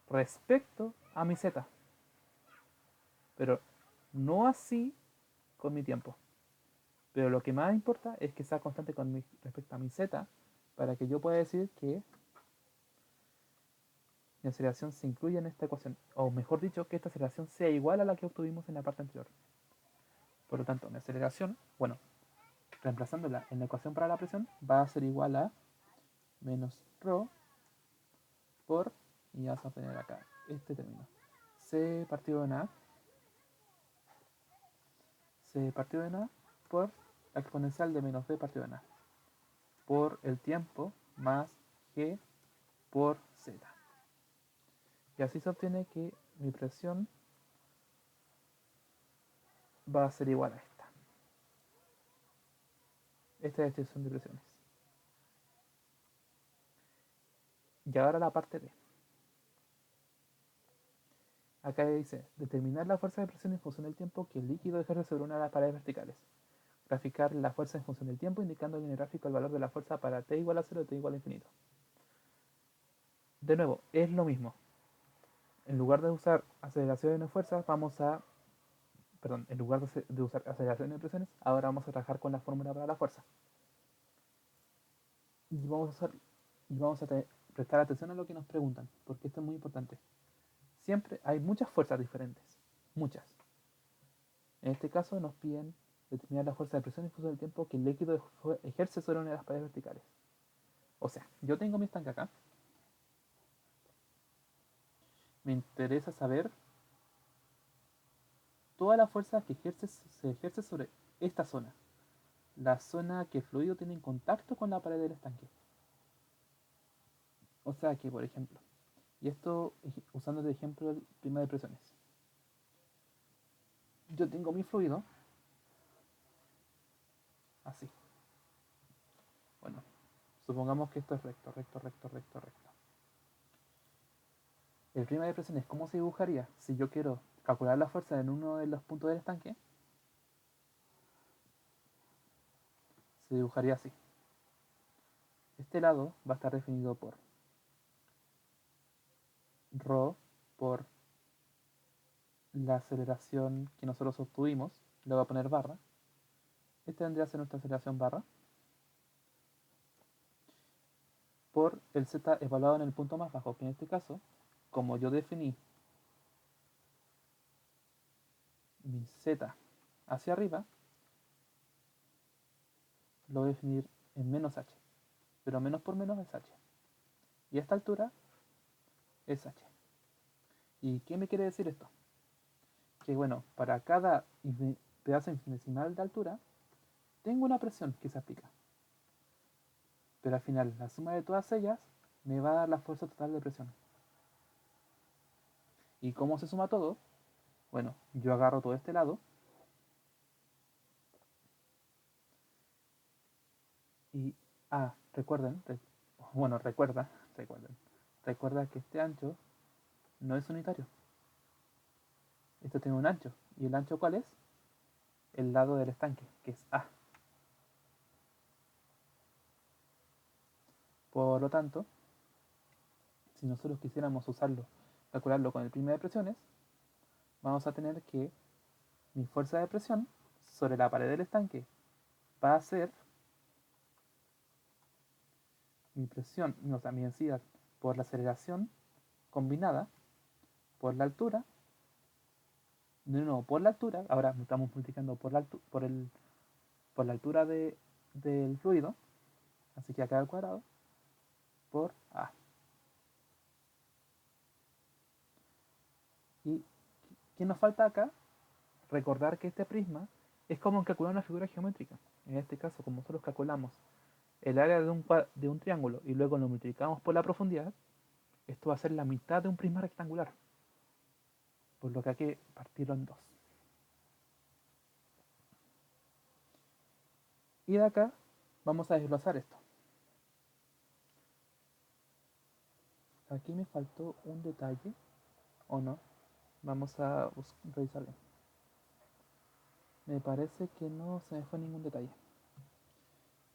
respecto a mi z. Pero no así con mi tiempo. Pero lo que más importa es que sea constante respecto a mi z para que yo pueda decir que mi aceleración se incluye en esta ecuación. O mejor dicho, que esta aceleración sea igual a la que obtuvimos en la parte anterior. Por lo tanto, mi aceleración, bueno, reemplazándola en la ecuación para la presión, va a ser igual a menos ρ por, y vamos a poner acá este término, c partido en a, c partido en a por la exponencial de menos b partido en a, por el tiempo más g por z. Y así se obtiene que mi presión va a ser igual a esta. Esta es la distribución de presiones. Y ahora la parte B. Acá dice, determinar la fuerza de presión en función del tiempo que el líquido ejerce sobre una de las paredes verticales. Graficar la fuerza en función del tiempo, indicando en el gráfico el valor de la fuerza para t igual a 0 y t igual a infinito. De nuevo, es lo mismo. En lugar de usar aceleraciones de fuerzas, en lugar de usar aceleraciones de presiones, ahora vamos a trabajar con la fórmula para la fuerza. Y vamos a prestar atención a lo que nos preguntan, porque esto es muy importante. Siempre hay muchas fuerzas diferentes, muchas. En este caso nos piden determinar la fuerza de presión en función del tiempo que el líquido ejerce sobre una de las paredes verticales. O sea, yo tengo mi estanque acá. Me interesa saber toda la fuerza que se ejerce sobre esta zona. La zona que el fluido tiene en contacto con la pared del estanque. O sea que, por ejemplo, y esto usando de ejemplo el prima de presiones. Yo tengo mi fluido así. Bueno, supongamos que esto es recto, recto, recto, recto, recto. El prima de presiones, ¿cómo se dibujaría? Si yo quiero calcular la fuerza en uno de los puntos del estanque, se dibujaría así. Este lado va a estar definido por ρ, por la aceleración que nosotros obtuvimos, le voy a poner barra. Esta vendría a ser nuestra aceleración barra, por el z evaluado en el punto más bajo, que en este caso, como yo definí mi z hacia arriba, lo voy a definir en menos h, pero menos por menos es h. Y a esta altura es h. ¿Y qué me quiere decir esto? Que bueno, para cada pedazo infinitesimal de altura, tengo una presión que se aplica. Pero al final, la suma de todas ellas me va a dar la fuerza total de presión. ¿Y cómo se suma todo? Bueno, yo agarro todo este lado y, recuerden, recuerda que este ancho no es unitario. Esto tiene un ancho. ¿Y el ancho cuál es? El lado del estanque, que es A. Por lo tanto, si nosotros quisiéramos usarlo, calcularlo con el prima de presiones, vamos a tener que mi fuerza de presión sobre la pared del estanque va a ser mi presión, no, mi densidad por la aceleración combinada por la altura, por la altura, ahora estamos multiplicando por la altura del fluido, así que acá al cuadrado, por A. ¿Y qué nos falta acá? Recordar que este prisma es como calcular una figura geométrica. En este caso, como nosotros calculamos el área de un triángulo y luego lo multiplicamos por la profundidad, esto va a ser la mitad de un prisma rectangular. Por lo que hay que partirlo en dos. Y de acá vamos a desglosar esto. Aquí me faltó un detalle, ¿o no? Vamos a revisar bien. Me parece que no se me fue ningún detalle.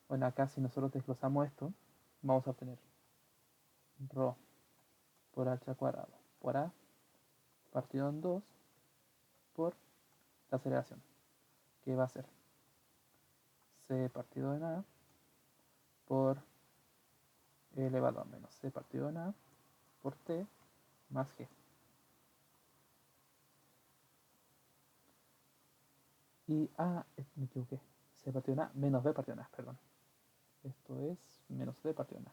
Bueno, acá si nosotros desglosamos esto, vamos a obtener ρ por h al cuadrado por a partido en 2 por la aceleración, que va a ser c partido en a por e elevado a menos c partido en a por t más g. Y me equivoqué, c partido en a menos b partido en a, perdón. Esto es menos b partido en a.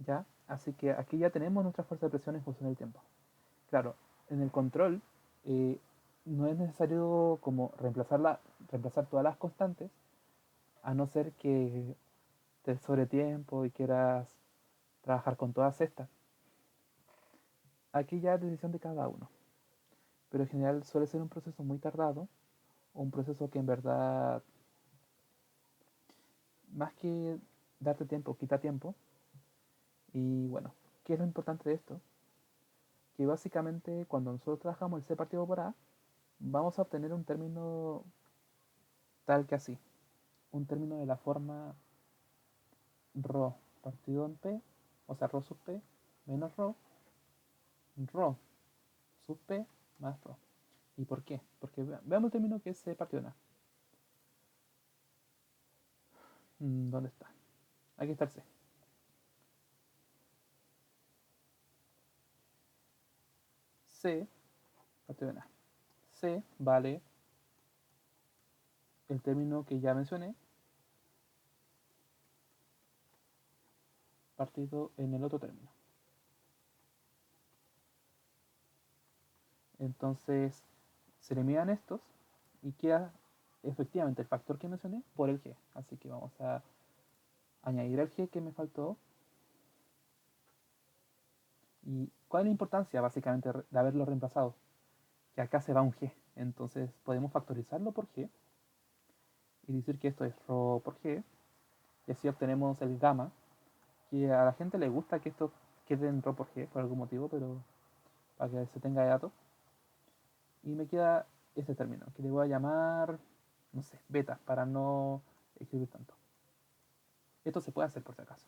¿Ya? Así que aquí ya tenemos nuestra fuerza de presión en función del tiempo. Claro, en el control no es necesario como reemplazar todas las constantes, a no ser que te sobre tiempo y quieras trabajar con todas estas. Aquí ya es decisión de cada uno. Pero en general suele ser un proceso muy tardado, un proceso que en verdad, más que darte tiempo, quita tiempo. Y bueno, ¿qué es lo importante de esto? Que básicamente cuando nosotros trabajamos el C partido por A, vamos a obtener un término tal que así. Un término de la forma ρ partido en P, o sea, ρ sub P menos ρ sub P más ρ. ¿Y por qué? Porque veamos el término que es C partido en A. ¿Dónde está? Aquí está el C. C partido en A. C vale el término que ya mencioné, partido en el otro término. Entonces se eliminan estos y queda efectivamente el factor que mencioné por el g. Así que vamos a añadir el g que me faltó. ¿Y cuál es la importancia básicamente de haberlo reemplazado? Que acá se va un g. Entonces podemos factorizarlo por g y decir que esto es ρ por g. Y así obtenemos el gamma, que a la gente le gusta que esto quede en ρ por g por algún motivo, pero para que se tenga de dato. Y me queda este término, que le voy a llamar, no sé, beta, para no escribir tanto. Esto se puede hacer por si acaso.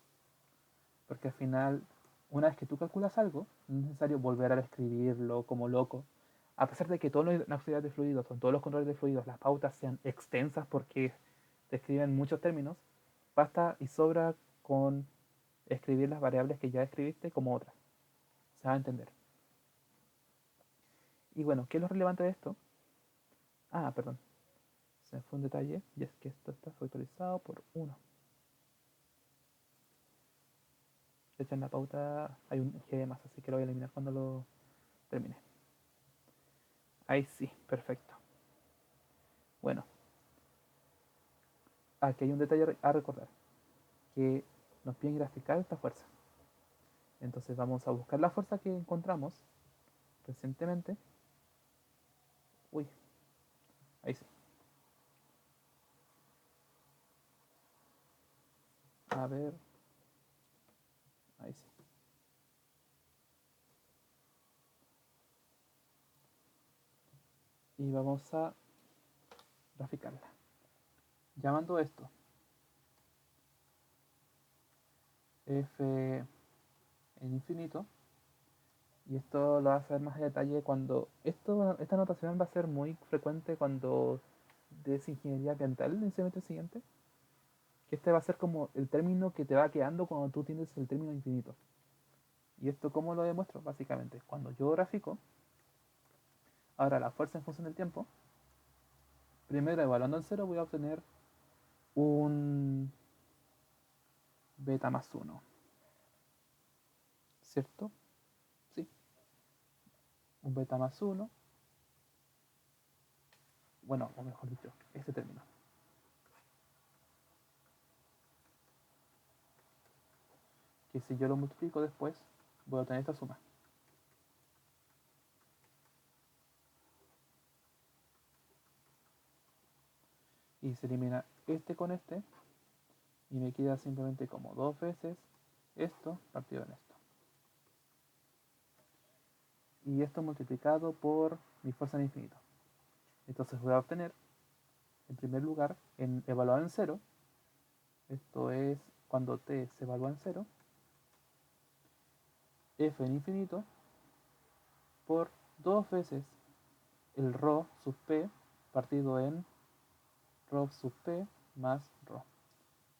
Porque al final, una vez que tú calculas algo, no es necesario volver a escribirlo como loco. A pesar de que todas las auxiliares de fluidos, o todos los controles de fluidos, las pautas sean extensas porque te escriben muchos términos, basta y sobra con escribir las variables que ya escribiste como otras. Se va a entender. Y bueno, ¿qué es lo relevante de esto? Ah, perdón. Se me fue un detalle, y es que esto está factorizado por 1. De hecho, en la pauta hay un g de más, así que lo voy a eliminar cuando lo termine. Ahí sí, perfecto. Bueno, aquí hay un detalle a recordar, que nos piden graficar esta fuerza. Entonces vamos a buscar la fuerza que encontramos recientemente. Uy, ahí sí. A ver, ahí sí. Y vamos a graficarla. Llamando esto f en infinito. Y esto lo vas a ver más en detalle cuando... esta notación va a ser muy frecuente cuando des ingeniería ambiental en el semestre siguiente. Que este va a ser como el término que te va quedando cuando tú tienes el término infinito. ¿Y esto cómo lo demuestro? Básicamente, cuando yo grafico, ahora la fuerza en función del tiempo, primero evaluando en cero voy a obtener un beta más 1. ¿Cierto? Sí. Un beta más 1. Bueno, o mejor dicho, este término. Que si yo lo multiplico después, voy a obtener esta suma. Y se elimina este con este. Y me queda simplemente como 2 veces esto partido en esto. Y esto multiplicado por mi fuerza en infinito. Entonces voy a obtener, en primer lugar, evaluado en cero. Esto es cuando t se evalúa en cero. F en infinito por 2 veces el ρ sub p partido en ρ sub p más ρ.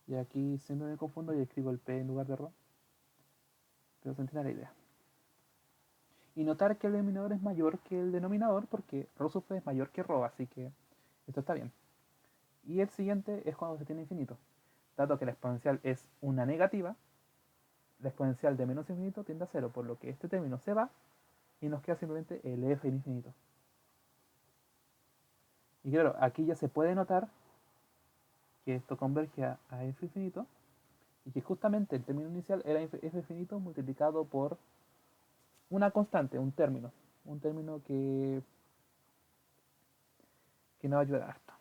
Y aquí siempre me confundo y escribo el p en lugar de ρ. Pero se entiende la idea. Y notar que el denominador es mayor que el denominador porque ρ sub p es mayor que ρ, así que esto está bien. Y el siguiente es cuando se tiene infinito. Dado que la exponencial es una negativa, la exponencial de menos infinito tiende a cero, por lo que este término se va y nos queda simplemente el f en infinito. Y claro, aquí ya se puede notar que esto converge a f infinito y que justamente el término inicial era f infinito multiplicado por una constante, un término que nos va a ayudar harto.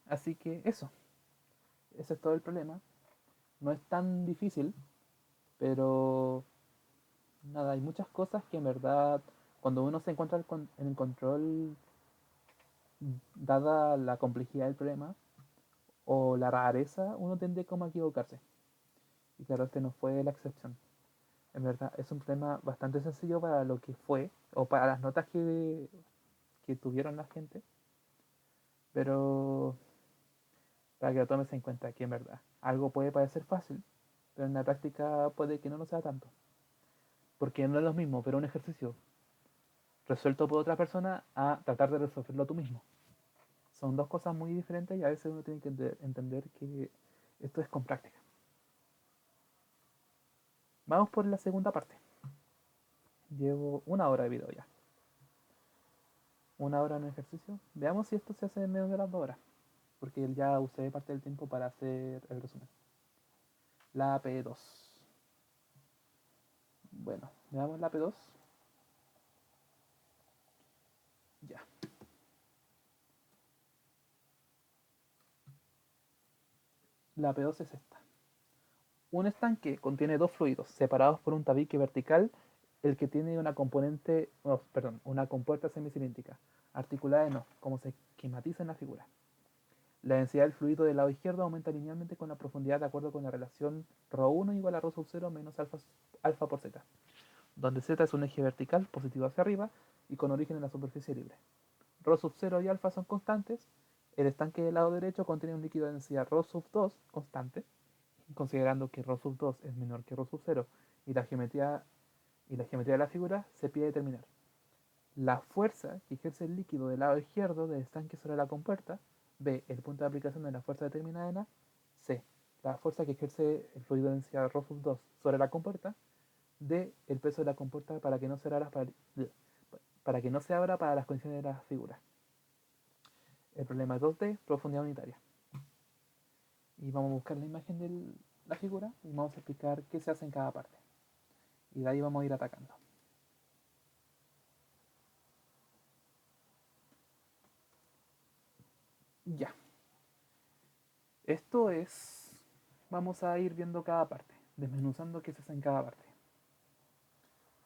Así que eso, ese es todo el problema. No es tan difícil, pero nada, hay muchas cosas que en verdad cuando uno se encuentra en el control, dada la complejidad del problema o la rareza, uno tiende como a equivocarse. Y claro, este no fue la excepción. En verdad, es un tema bastante sencillo para lo que fue, o para las notas que tuvieron la gente, pero para que lo tomes en cuenta que en verdad algo puede parecer fácil, pero en la práctica puede que no lo sea tanto. Porque no es lo mismo, pero un ejercicio resuelto por otra persona a tratar de resolverlo tú mismo. Son dos cosas muy diferentes y a veces uno tiene que entender que esto es con práctica. Vamos por la segunda parte. Llevo 1 hora de video ya. 1 hora en ejercicio. Veamos si esto se hace en menos de las 2 horas. Porque ya usé parte del tiempo para hacer el resumen. La P2. Bueno, veamos la P2. Ya. La P2 es esta. Un estanque contiene dos fluidos separados por un tabique vertical, el que tiene una una compuerta semicilíndrica, articulada en O, como se esquematiza en la figura. La densidad del fluido del lado izquierdo aumenta linealmente con la profundidad de acuerdo con la relación ρ1 igual a ρ sub 0 menos alfa por z, donde z es un eje vertical positivo hacia arriba y con origen en la superficie libre. Ρ sub 0 y alfa son constantes. El estanque del lado derecho contiene un líquido de densidad ρ sub 2 constante, considerando que ρ sub 2 es menor que ρ sub 0 y la geometría de la figura, se pide determinar la fuerza que ejerce el líquido del lado izquierdo del estanque sobre la compuerta, B, el punto de aplicación de la fuerza determinada en A, C, la fuerza que ejerce el fluido de densidad ρ sub 2 sobre la compuerta, D, el peso de la compuerta para que no se abra para las condiciones de la figura. El problema es 2D, profundidad unitaria. Y vamos a buscar la imagen de la figura y vamos a explicar qué se hace en cada parte. Y de ahí vamos a ir atacando. Ya. Esto es, vamos a ir viendo cada parte, desmenuzando qué se hace en cada parte.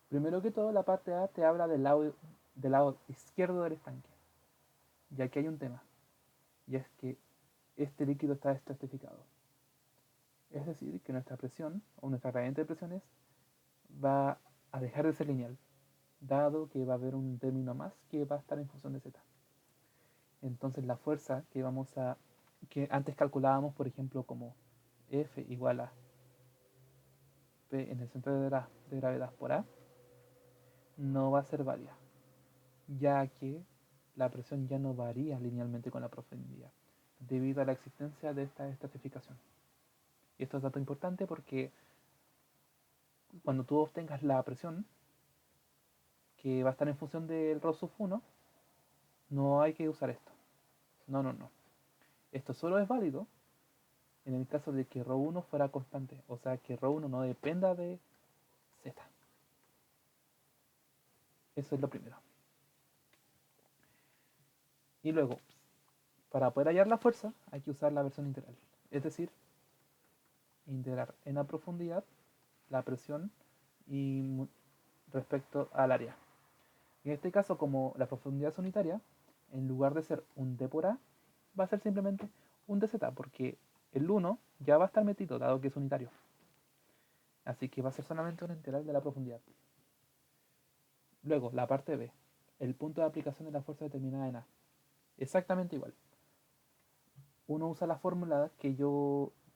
Primero que todo, la parte A te habla del lado izquierdo del estanque. Y aquí hay un tema, y es que este líquido está estratificado. Es decir, que nuestra presión, o nuestra gradiente de presiones, va a dejar de ser lineal, dado que va a haber un término más que va a estar en función de z. Entonces la fuerza que antes calculábamos, por ejemplo, como F igual a P en el centro de gravedad por A, no va a ser válida, ya que la presión ya no varía linealmente con la profundidad, debido a la existencia de esta estratificación. Y esto es dato importante porque cuando tú obtengas la presión, que va a estar en función del ρ sub 1, no hay que usar esto. No. Esto solo es válido en el caso de que ρ1 fuera constante, o sea que ρ1 no dependa de z. Eso es lo primero. Y luego, para poder hallar la fuerza, hay que usar la versión integral. Es decir, integrar en la profundidad la presión y respecto al área. En este caso, como la profundidad es unitaria, en lugar de ser un d por a, va a ser simplemente un dz, porque el 1 ya va a estar metido, dado que es unitario. Así que va a ser solamente una integral de la profundidad. Luego, la parte B, el punto de aplicación de la fuerza determinada en A. Exactamente igual. Uno usa la fórmula que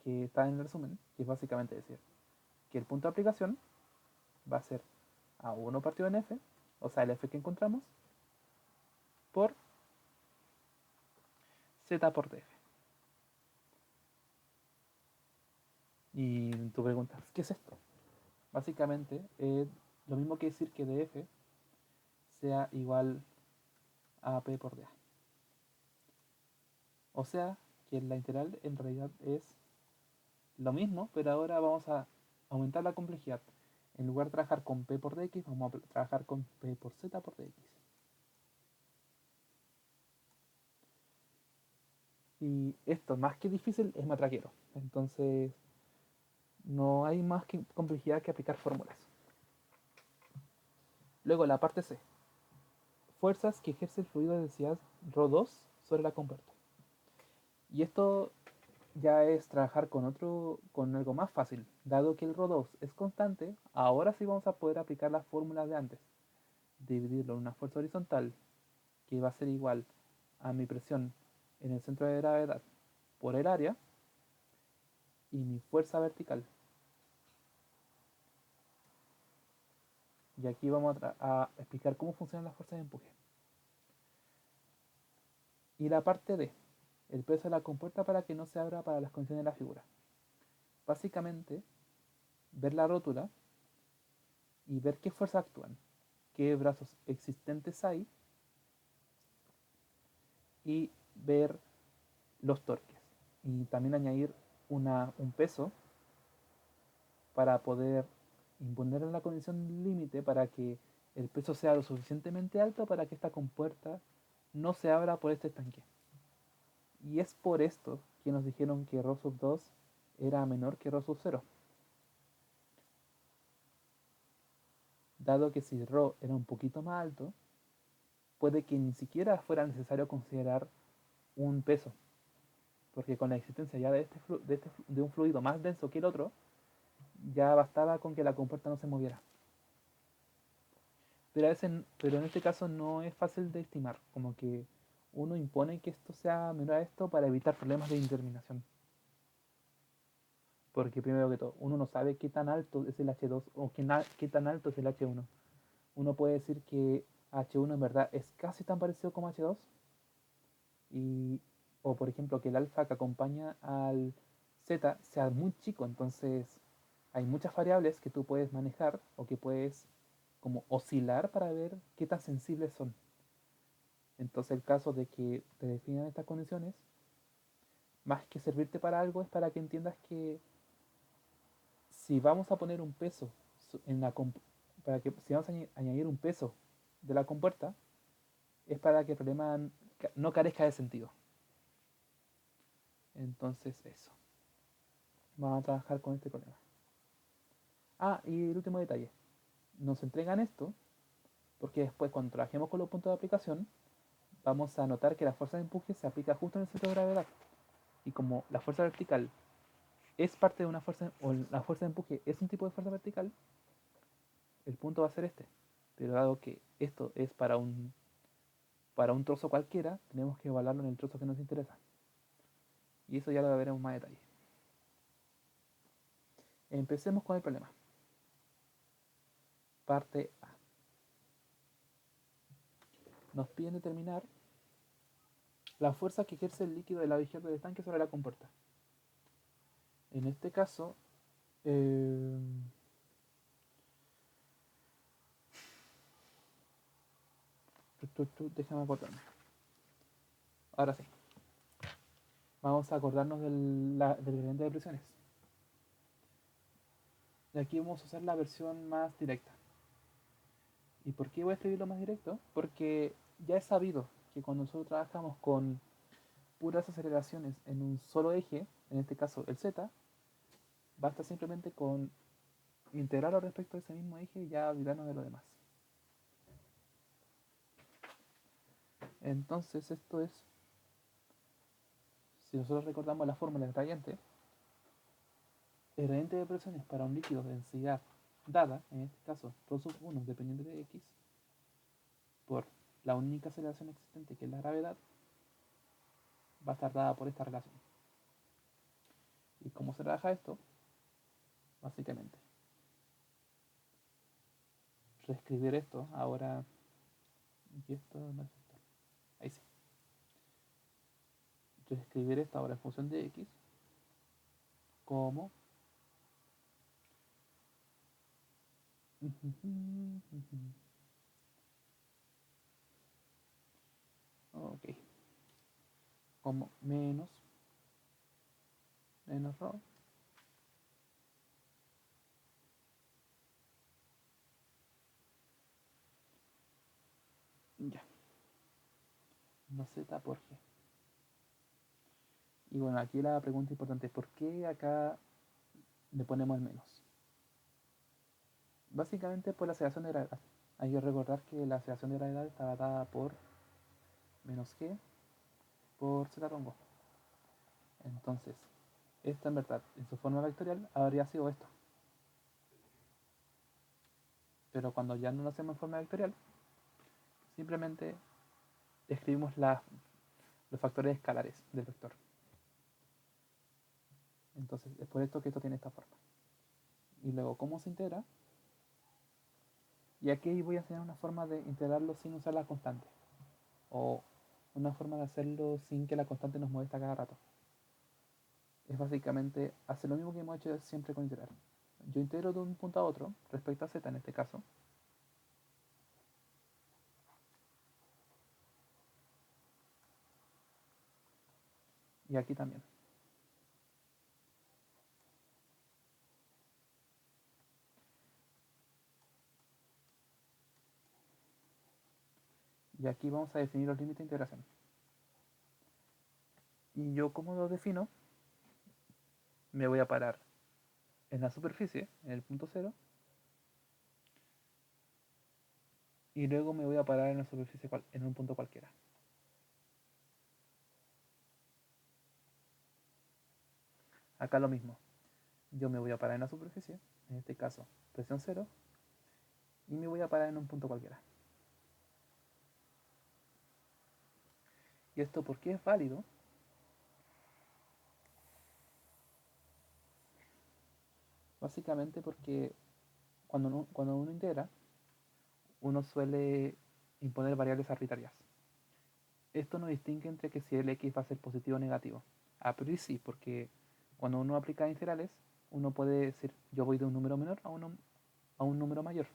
está en el resumen, que es básicamente decir que el punto de aplicación va a ser A1 partido en F, o sea, el F que encontramos, por Z por df. Y tú preguntas, ¿qué es esto? Básicamente es lo mismo que decir que df sea igual a P por dA. O sea, que la integral en realidad es lo mismo, pero ahora vamos a aumentar la complejidad. En lugar de trabajar con P por dx, vamos a trabajar con P por Z por dx. Y esto, más que difícil, es matraquero. Entonces, no hay más complejidad que aplicar fórmulas. Luego, la parte C. Fuerzas que ejerce el fluido de densidad ρ2 sobre la compuerta. Y esto ya es trabajar con algo más fácil. Dado que el ρ2 es constante, ahora sí vamos a poder aplicar las fórmulas de antes. Dividirlo en una fuerza horizontal, que va a ser igual a mi presión en el centro de gravedad por el área, y mi fuerza vertical. Y aquí vamos a explicar cómo funcionan las fuerzas de empuje. Y la parte D, el peso de la compuerta para que no se abra para las condiciones de la figura. Básicamente, ver la rótula y ver qué fuerzas actúan, qué brazos existentes hay y ver los torques. Y también añadir un peso para poder imponer la condición límite para que el peso sea lo suficientemente alto para que esta compuerta no se abra por este estanque. Y es por esto que nos dijeron que Rho sub 2 era menor que Rho sub 0. Dado que si Rho era un poquito más alto, puede que ni siquiera fuera necesario considerar un peso, porque con la existencia ya de un fluido más denso que el otro, ya bastaba con que la compuerta no se moviera. Pero en este caso no es fácil de estimar, como que uno impone que esto sea menor a esto para evitar problemas de indeterminación. Porque primero que todo, uno no sabe qué tan alto es el H2 o qué tan alto es el H1. Uno puede decir que H1 en verdad es casi tan parecido como H2, y, o por ejemplo que el alfa que acompaña al Z sea muy chico, entonces hay muchas variables que tú puedes manejar o que puedes como oscilar para ver qué tan sensibles son. Entonces el caso de que te definan estas condiciones, más que servirte para algo, es para que entiendas que si vamos a poner un peso en la para que si vamos a añadir un peso de la compuerta, es para que el problema no carezca de sentido. Entonces eso. Vamos a trabajar con este problema. Ah, y el último detalle. Nos entregan esto porque después cuando trabajemos con los puntos de aplicación, vamos a notar que la fuerza de empuje se aplica justo en el centro de gravedad. Y como la fuerza vertical es parte de una fuerza, o la fuerza de empuje es un tipo de fuerza vertical, el punto va a ser este. Pero dado que esto es para un trozo cualquiera, tenemos que evaluarlo en el trozo que nos interesa. Y eso ya lo veremos más detalle. Empecemos con el problema. Parte A. Nos piden determinar la fuerza que ejerce el líquido del lado izquierdo del tanque sobre la compuerta. En este caso, déjame acordarme. Ahora sí. Vamos a acordarnos del gradiente de presiones. Y aquí vamos a usar la versión más directa. ¿Y por qué voy a escribirlo más directo? Porque ya es sabido que cuando nosotros trabajamos con puras aceleraciones en un solo eje, en este caso el Z, basta simplemente con integrarlo respecto a ese mismo eje y ya olvidarnos de lo demás. Entonces esto es, si nosotros recordamos la fórmula del gradiente, el gradiente de presiones para un líquido de densidad dada, en este caso rho sub 1 dependiente de x, por la única aceleración existente que es la gravedad, va a estar dada por esta relación. ¿Y cómo se trabaja esto? Básicamente, reescribir esto ahora, y esto no es esto, ahí sí, reescribir esto ahora en función de x como ok, como menos rho ya, no z por g. Y bueno, aquí la pregunta importante, ¿por qué acá le ponemos el menos? Básicamente por la aceleración de gravedad. Hay que recordar que la aceleración de gravedad está dada por menos g por z rongo. Entonces, esto en verdad, en su forma vectorial, habría sido esto. Pero cuando ya no lo hacemos en forma vectorial, simplemente escribimos los factores escalares del vector. Entonces, es por esto que esto tiene esta forma. Y luego, ¿cómo se integra? Y aquí voy a enseñar una forma de integrarlo sin usar la constante. O una forma de hacerlo sin que la constante nos moleste cada rato. Es básicamente hacer lo mismo que hemos hecho siempre con integrar. Yo integro de un punto a otro, respecto a z en este caso. Y aquí también. Y aquí vamos a definir los límites de integración. Y yo, como los defino, me voy a parar en la superficie, en el punto cero, y luego me voy a parar en la superficie en un punto cualquiera. Acá lo mismo. Yo me voy a parar en la superficie, en este caso presión cero, y me voy a parar en un punto cualquiera. ¿Y esto por qué es válido? Básicamente porque cuando uno integra, uno suele imponer variables arbitrarias. Esto no distingue entre que si el x va a ser positivo o negativo. A priori sí, porque cuando uno aplica integrales, uno puede decir yo voy de un número menor a un número mayor,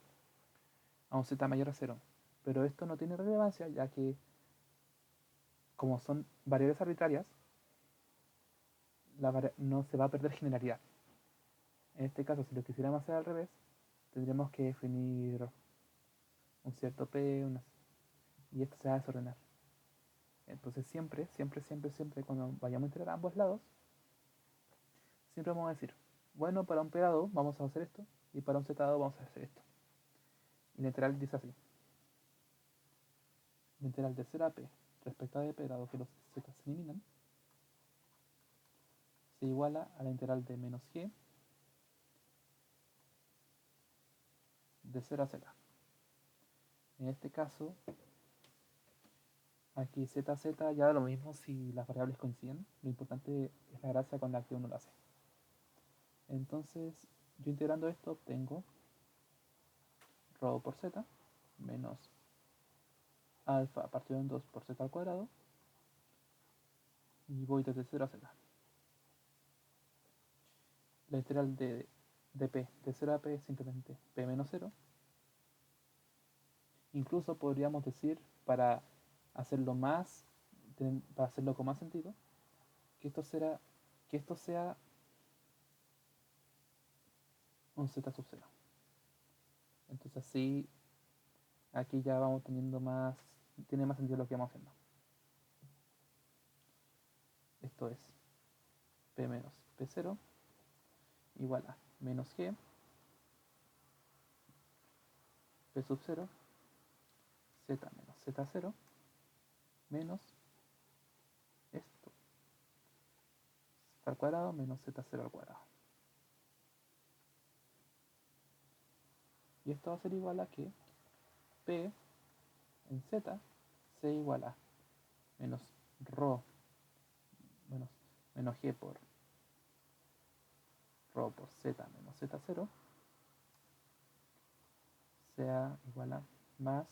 a un z mayor a 0. Pero esto no tiene relevancia, ya que como son variables arbitrarias, no se va a perder generalidad. En este caso, si lo quisiéramos hacer al revés, tendríamos que definir un cierto p, y esto se va a desordenar. Entonces siempre, siempre, siempre, siempre, cuando vayamos a integrar a ambos lados, siempre vamos a decir, bueno, para un p dado vamos a hacer esto, y para un z dado vamos a hacer esto. Y la integral dice así. La integral de 0 a p respecto a dp, dado que los z se eliminan, se iguala a la integral de menos g de 0 a z. En este caso, aquí z ya da lo mismo si las variables coinciden. Lo importante es la gracia con la que uno lo hace. Entonces, yo integrando esto obtengo rho por z menos alfa partido en 2 por z al cuadrado, y voy desde 0 a z. La integral de p de 0 a p es simplemente p menos 0. Incluso podríamos decir, para hacerlo con más sentido, que esto sea un z sub 0. Entonces así, aquí ya vamos tiene más sentido lo que vamos haciendo. Esto es p menos p0 igual a menos g p sub 0 z menos z0 menos esto, z al cuadrado menos z0 al cuadrado. Y esto va a ser igual a que p en z sea igual a menos rho menos g por rho por z menos z0 sea igual a más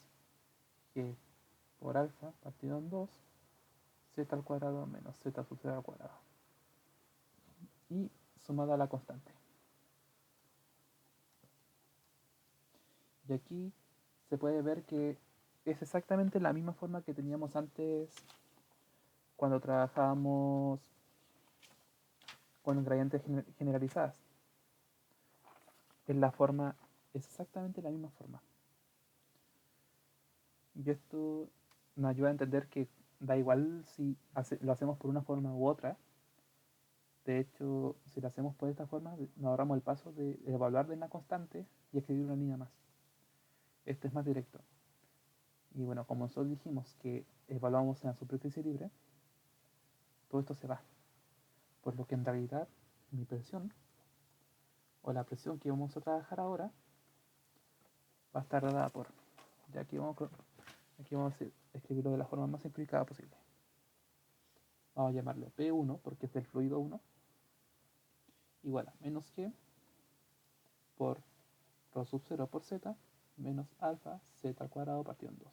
g por alfa partido en 2 z al cuadrado menos z sub 0 al cuadrado, y sumado a la constante. Y aquí se puede ver que es exactamente la misma forma que teníamos antes cuando trabajábamos con gradientes generalizadas. Es exactamente la misma forma. Y esto nos ayuda a entender que da igual si lo hacemos por una forma u otra. De hecho, si lo hacemos por esta forma, nos ahorramos el paso de evaluar de una constante y escribir una línea más. Esto es más directo. Y bueno, como nosotros dijimos que evaluamos en la superficie libre, todo esto se va. Por lo que en realidad mi presión, o la presión que vamos a trabajar ahora, va a estar dada por, ya aquí vamos a escribirlo de la forma más simplificada posible. Vamos a llamarlo P1 porque es del fluido 1, igual a menos G por rho sub 0 por Z menos alfa z al cuadrado partido en 2.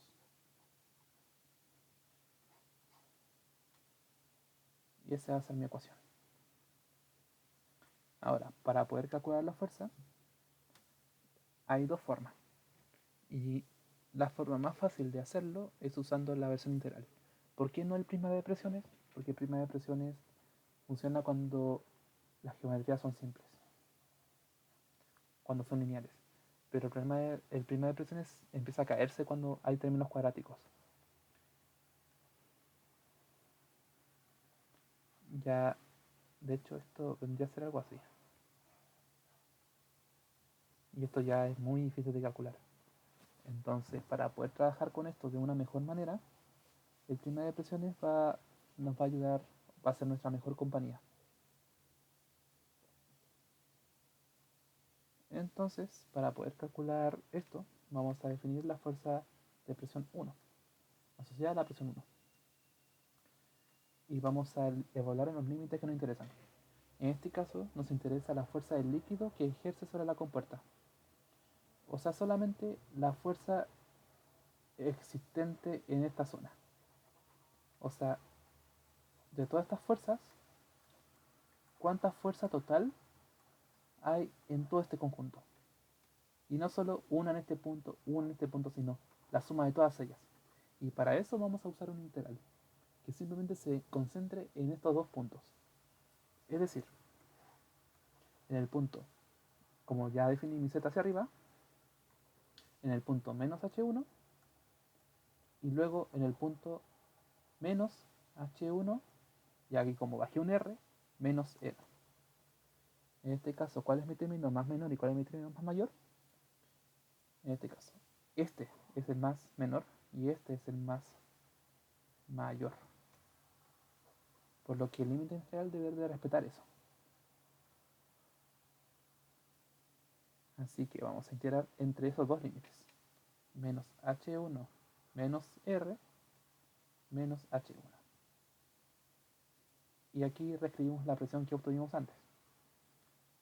Y esa va a ser mi ecuación. Ahora, para poder calcular la fuerza, hay dos formas. Y la forma más fácil de hacerlo es usando la versión integral. ¿Por qué no el prisma de presiones? Porque el prisma de presiones funciona cuando las geometrías son simples, cuando son lineales. Pero el prisma de presiones empieza a caerse cuando hay términos cuadráticos. Ya, de hecho, esto vendría a ser algo así. Y esto ya es muy difícil de calcular. Entonces, para poder trabajar con esto de una mejor manera, el prisma de presiones nos va a ayudar, va a ser nuestra mejor compañía. Entonces, para poder calcular esto, vamos a definir la fuerza de presión 1, asociada a la presión 1. Y vamos a evaluar en los límites que nos interesan. En este caso, nos interesa la fuerza del líquido que ejerce sobre la compuerta. O sea, solamente la fuerza existente en esta zona. O sea, de todas estas fuerzas, ¿cuánta fuerza total hay en todo este conjunto? Y no solo una en este punto, sino la suma de todas ellas. Y para eso vamos a usar un integral que simplemente se concentre en estos dos puntos. Es decir, en el punto, como ya definí mi z hacia arriba, en el punto menos h1 y luego en el punto menos h1 y aquí como bajé un r, menos r. En este caso, ¿cuál es mi término más menor y cuál es mi término más mayor? En este caso, este es el más menor y este es el más mayor. Por lo que el límite integral debe de respetar eso. Así que vamos a integrar entre esos dos límites. Menos h1 menos r menos h1. Y aquí reescribimos la presión que obtuvimos antes.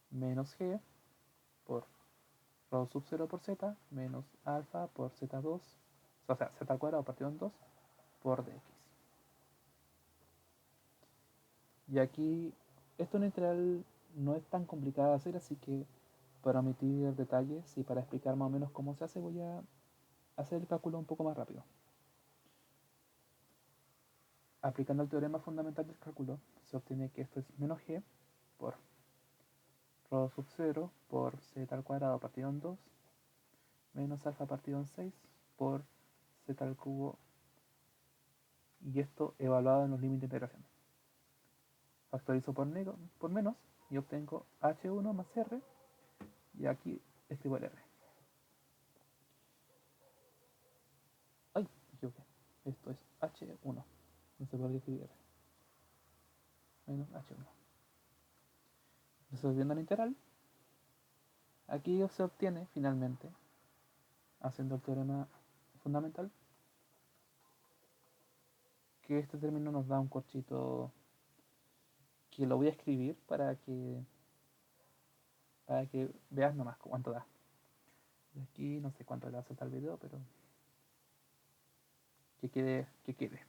Menos g por rho sub 0 por z menos alfa por z2, o sea, z al cuadrado partido en 2 por dx. Y aquí, esto en integral no es tan complicado de hacer, así que para omitir detalles y para explicar más o menos cómo se hace, voy a hacer el cálculo un poco más rápido. Aplicando el teorema fundamental del cálculo, se obtiene que esto es menos g por rho sub 0 por z al cuadrado partido en 2 menos alfa partido en 6 por z al cubo, y esto evaluado en los límites de integración. Factorizo por menos y obtengo h1 más r, y aquí escribo el r. ¡Ay! Me equivoqué. Esto es h1. No sé por qué escribí r. Menos h1. Resolviendo la integral, aquí se obtiene finalmente, haciendo el teorema fundamental, que este término nos da un corchito que lo voy a escribir para que veas nomás cuánto da. Y aquí no sé cuánto le va a soltar el video, pero que quede, que quede.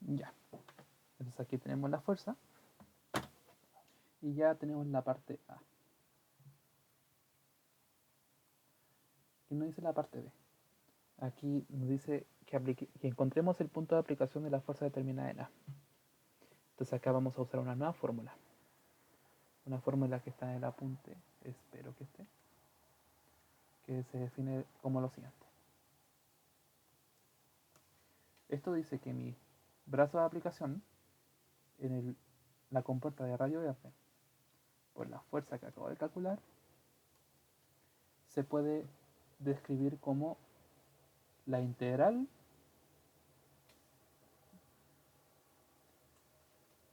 Ya. Entonces aquí tenemos la fuerza y ya tenemos la parte A. ¿Qué nos dice la parte B? Aquí nos dice que encontremos el punto de aplicación de la fuerza determinada en A. Entonces acá vamos a usar una nueva fórmula. Una fórmula que está en el apunte, espero que esté, que se define como lo siguiente. Esto dice que mi brazo de aplicación la compuerta de radio R por la fuerza que acabo de calcular, se puede describir como la integral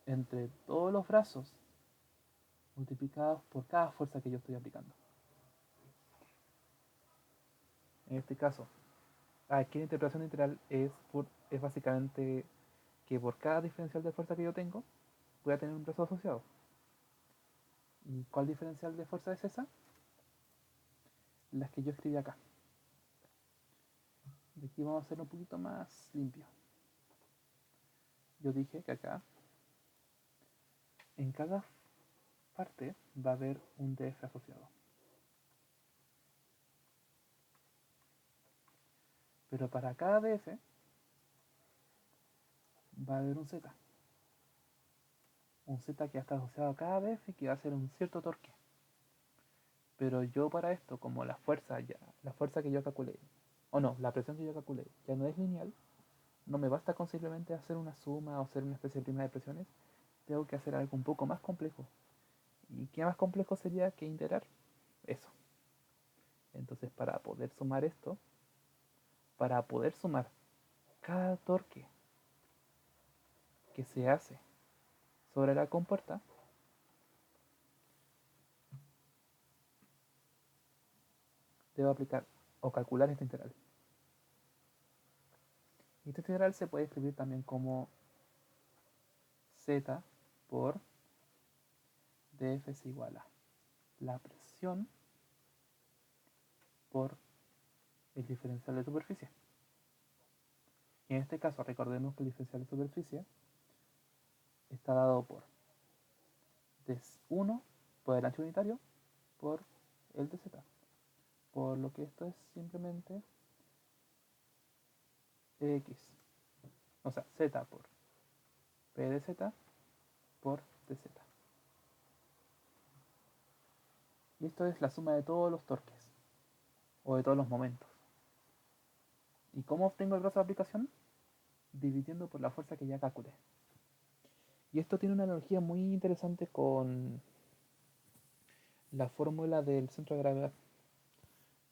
entre todos los brazos multiplicados por cada fuerza que yo estoy aplicando. En este caso, aquí la interpretación integral es básicamente que por cada diferencial de fuerza que yo tengo, voy a tener un brazo asociado. ¿Y cuál diferencial de fuerza es esa? Las que yo escribí acá. De aquí vamos a hacerlo un poquito más limpio. Yo dije que acá, en cada parte, va a haber un DF asociado. Pero para cada DF, va a haber un Z. Un Z que está asociado a cada DF que va a ser un cierto torque. Pero yo para esto, como la fuerza que yo calculé, o no, la presión que yo calculé ya no es lineal, no me basta con simplemente hacer una suma o hacer una especie de prima de presiones, tengo que hacer algo un poco más complejo. ¿Y qué más complejo sería que integrar? Eso. Entonces para poder sumar esto, para poder sumar cada torque que se hace sobre la compuerta, debo aplicar o calcular esta integral. Y esta integral se puede escribir también como Z por dF es igual a la presión por el diferencial de superficie. Y en este caso recordemos que el diferencial de superficie está dado por d1 por el ancho unitario por el dz. Por lo que esto es simplemente x. O sea, z por p de z por dz. Y esto es la suma de todos los torques o de todos los momentos. ¿Y cómo obtengo el brazo de aplicación? Dividiendo por la fuerza que ya calculé. Y esto tiene una analogía muy interesante con la fórmula del centro de gravedad.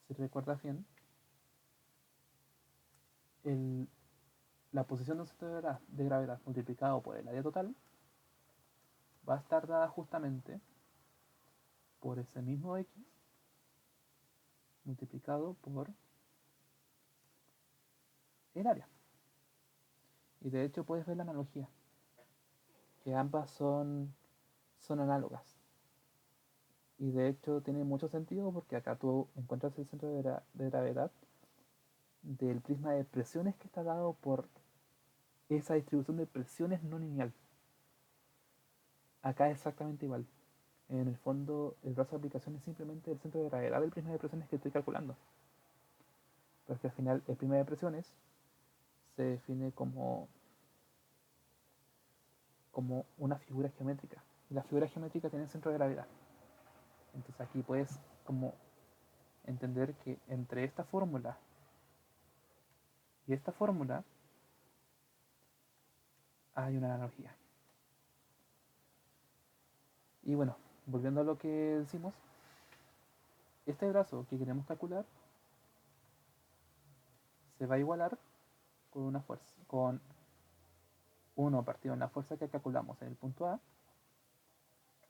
Si recuerdas bien, la posición de un centro de gravedad multiplicado por el área total va a estar dada justamente por ese mismo x multiplicado por el área. Y de hecho puedes ver la analogía, que ambas son análogas. Y de hecho tiene mucho sentido porque acá tú encuentras el centro de gravedad del prisma de presiones que está dado por esa distribución de presiones no lineal. Acá es exactamente igual. En el fondo, el brazo de aplicación es simplemente el centro de gravedad del prisma de presiones que estoy calculando. Porque al final el prisma de presiones se define como una figura geométrica. Y la figura geométrica tiene centro de gravedad. Entonces aquí puedes como entender que entre esta fórmula y esta fórmula hay una analogía. Y bueno, volviendo a lo que decimos, este brazo que queremos calcular se va a igualar con una fuerza, con 1 partido en la fuerza que calculamos en el punto A,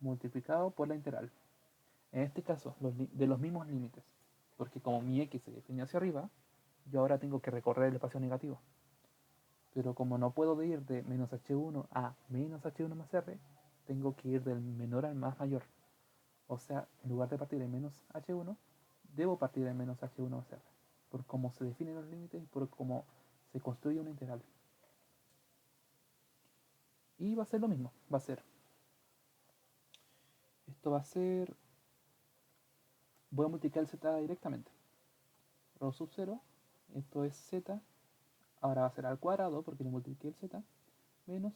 multiplicado por la integral. En este caso, de los mismos límites, porque como mi x se define hacia arriba, yo ahora tengo que recorrer el espacio negativo. Pero como no puedo ir de menos h1 a menos h1 más r, tengo que ir del menor al más mayor. O sea, en lugar de partir de menos h1, debo partir de menos h1 más r, por cómo se definen los límites y por cómo se construye una integral. Y va a ser lo mismo, esto va a ser, voy a multiplicar el z directamente. Rho sub 0, esto es z, ahora va a ser al cuadrado porque le multipliqué el z, menos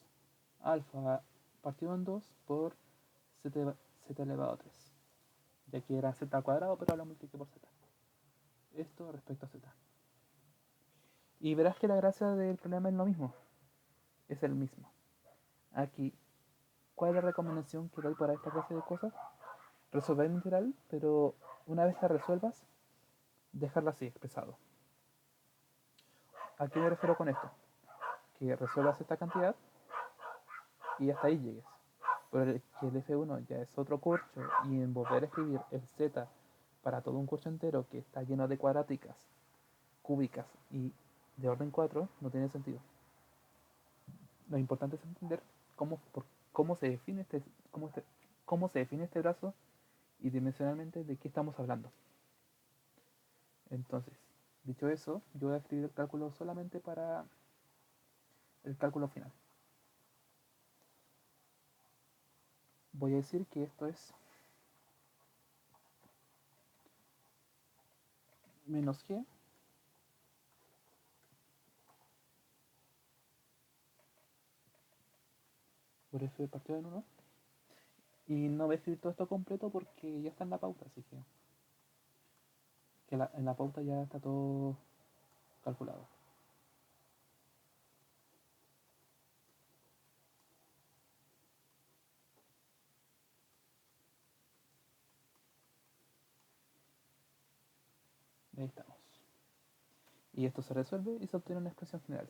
alfa partido en 2 por z elevado a 3. Y aquí era z al cuadrado, pero ahora lo multipliqué por z. Esto respecto a z. Y verás que la gracia del problema es lo mismo. Es el mismo. Aquí ¿cuál es la recomendación que doy para esta clase de cosas? Resolver el integral, pero una vez la resuelvas, dejarla así, expresado. ¿A qué me refiero con esto? Que resuelvas esta cantidad y hasta ahí llegues. Pero que el F1 ya es otro curso y en volver a escribir el Z para todo un curso entero que está lleno de cuadráticas, cúbicas y de orden 4 no tiene sentido. Lo importante es entender cómo se define cómo se define este brazo y dimensionalmente de qué estamos hablando. Entonces, dicho eso, yo voy a escribir el cálculo solamente para el cálculo final. Voy a decir que esto es menos g por f partido en 1. Y no voy a escribir todo esto completo porque ya está en la pauta, así que en la pauta ya está todo calculado. Ahí estamos. Y esto se resuelve y se obtiene una expresión general.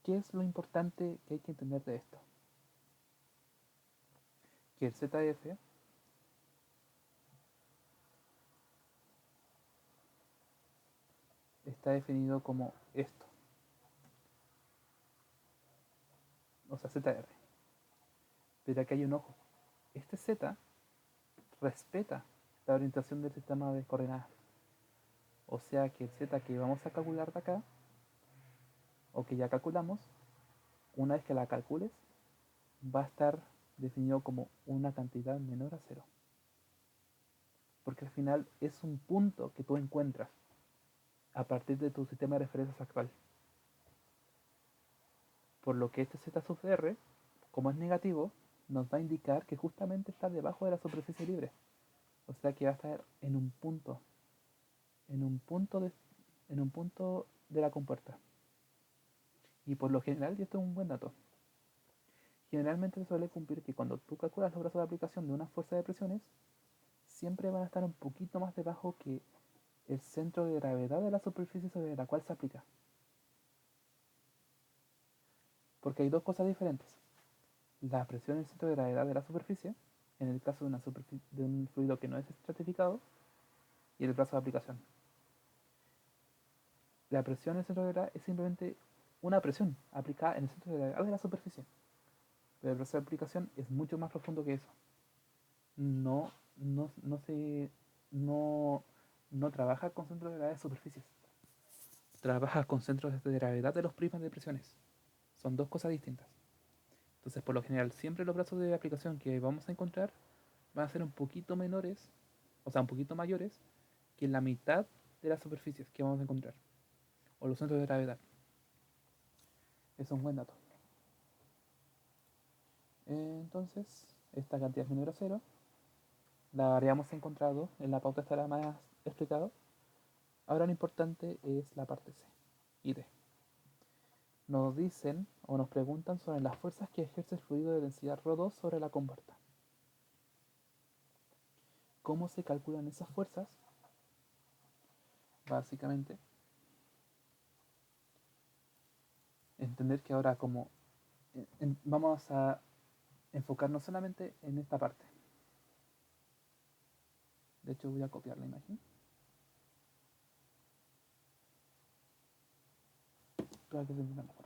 ¿Qué es lo importante que hay que entender de esto? Que el ZF está definido como esto, o sea, ZR. Pero aquí hay un ojo. Este Z respeta la orientación del sistema de coordenadas. O sea que el Z que vamos a calcular de acá, o que ya calculamos, una vez que la calcules, va a estar definido como una cantidad menor a 0. Porque al final es un punto que tú encuentras a partir de tu sistema de referencias actual. Por lo que este Z sub R, como es negativo, nos va a indicar que justamente está debajo de la superficie libre. O sea que va a estar en un punto de la compuerta. Y por lo general, y esto es un buen dato, generalmente se suele cumplir que cuando tú calculas los brazos de aplicación de una fuerza de presiones, siempre van a estar un poquito más debajo que el centro de gravedad de la superficie sobre la cual se aplica. Porque hay dos cosas diferentes. La presión en el centro de gravedad de la superficie, en el caso de un fluido que no es estratificado, y el brazo de aplicación. La presión en el centro de gravedad es simplemente una presión aplicada en el centro de gravedad de la superficie. Pero el brazo de aplicación es mucho más profundo que eso. No, no, no se. No, no trabaja con centros de gravedad de superficies. Trabaja con centros de gravedad de los prismas de presiones. Son dos cosas distintas. Entonces, por lo general, siempre los brazos de aplicación que vamos a encontrar van a ser un poquito menores, o sea, un poquito mayores, que la mitad de las superficies que vamos a encontrar, o los centros de gravedad. Eso es un buen dato. Entonces, esta cantidad es menor a 0. La habríamos encontrado, en la pauta estará más explicado. Ahora lo importante es la parte C y D. Nos dicen o nos preguntan sobre las fuerzas que ejerce el fluido de densidad ρ2 sobre la compuerta. ¿Cómo se calculan esas fuerzas? Básicamente, entender que ahora vamos a enfocarnos solamente en esta parte. De hecho, voy a copiar la imagen para que se entienda mejor.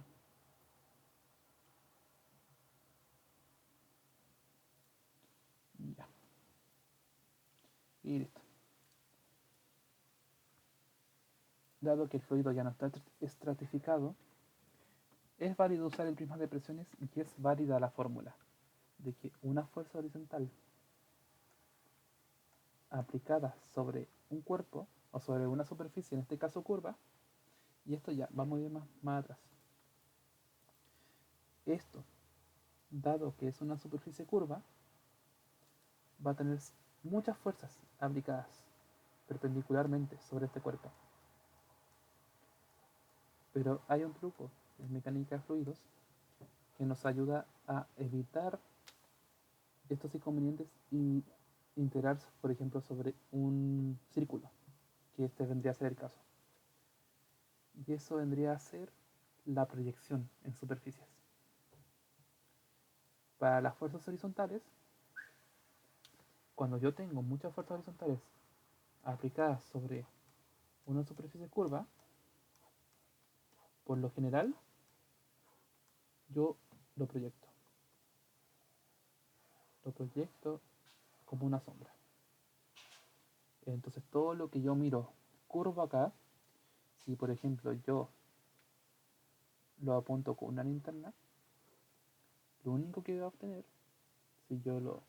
Ya. Y listo. Dado que el fluido ya no está estratificado, es válido usar el prisma de presiones y es válida la fórmula de que una fuerza horizontal aplicada sobre un cuerpo o sobre una superficie, en este caso curva, y esto ya, vamos a ir más atrás. Esto, dado que es una superficie curva, va a tener muchas fuerzas aplicadas perpendicularmente sobre este cuerpo. Pero hay un truco en mecánica de fluidos que nos ayuda a evitar estos inconvenientes y integrar, por ejemplo, sobre un círculo, que este vendría a ser el caso. Y eso vendría a ser la proyección en superficies. Para las fuerzas horizontales, cuando yo tengo muchas fuerzas horizontales aplicadas sobre una superficie curva, por lo general, yo lo proyecto. Lo proyecto como una sombra. Entonces todo lo que yo miro curvo acá, si por ejemplo yo lo apunto con una linterna, lo único que voy a obtener, si yo lo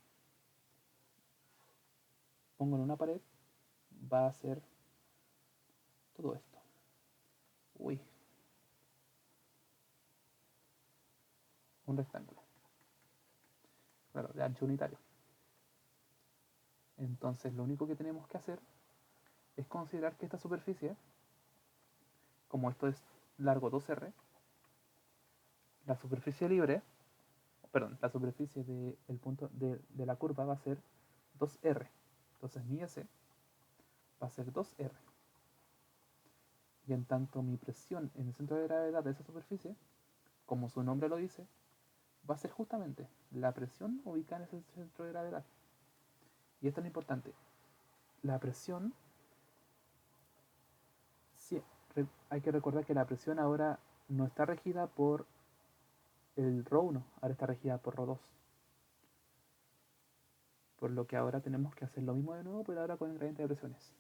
pongo en una pared, va a ser todo esto. Uy, un rectángulo. Claro, de ancho unitario. Entonces lo único que tenemos que hacer es considerar que esta superficie, como esto es largo 2R, la superficie libre, perdón, la superficie del punto de la curva va a ser 2R. Entonces mi S va a ser 2R. Y en tanto mi presión en el centro de gravedad de esa superficie, como su nombre lo dice, va a ser justamente la presión ubicada en ese centro de gravedad. Y esto es lo importante. La presión, sí, hay que recordar que la presión ahora no está regida por el ρ1, ahora está regida por ρ2. Por lo que ahora tenemos que hacer lo mismo de nuevo, pero ahora con el gradiente de presiones.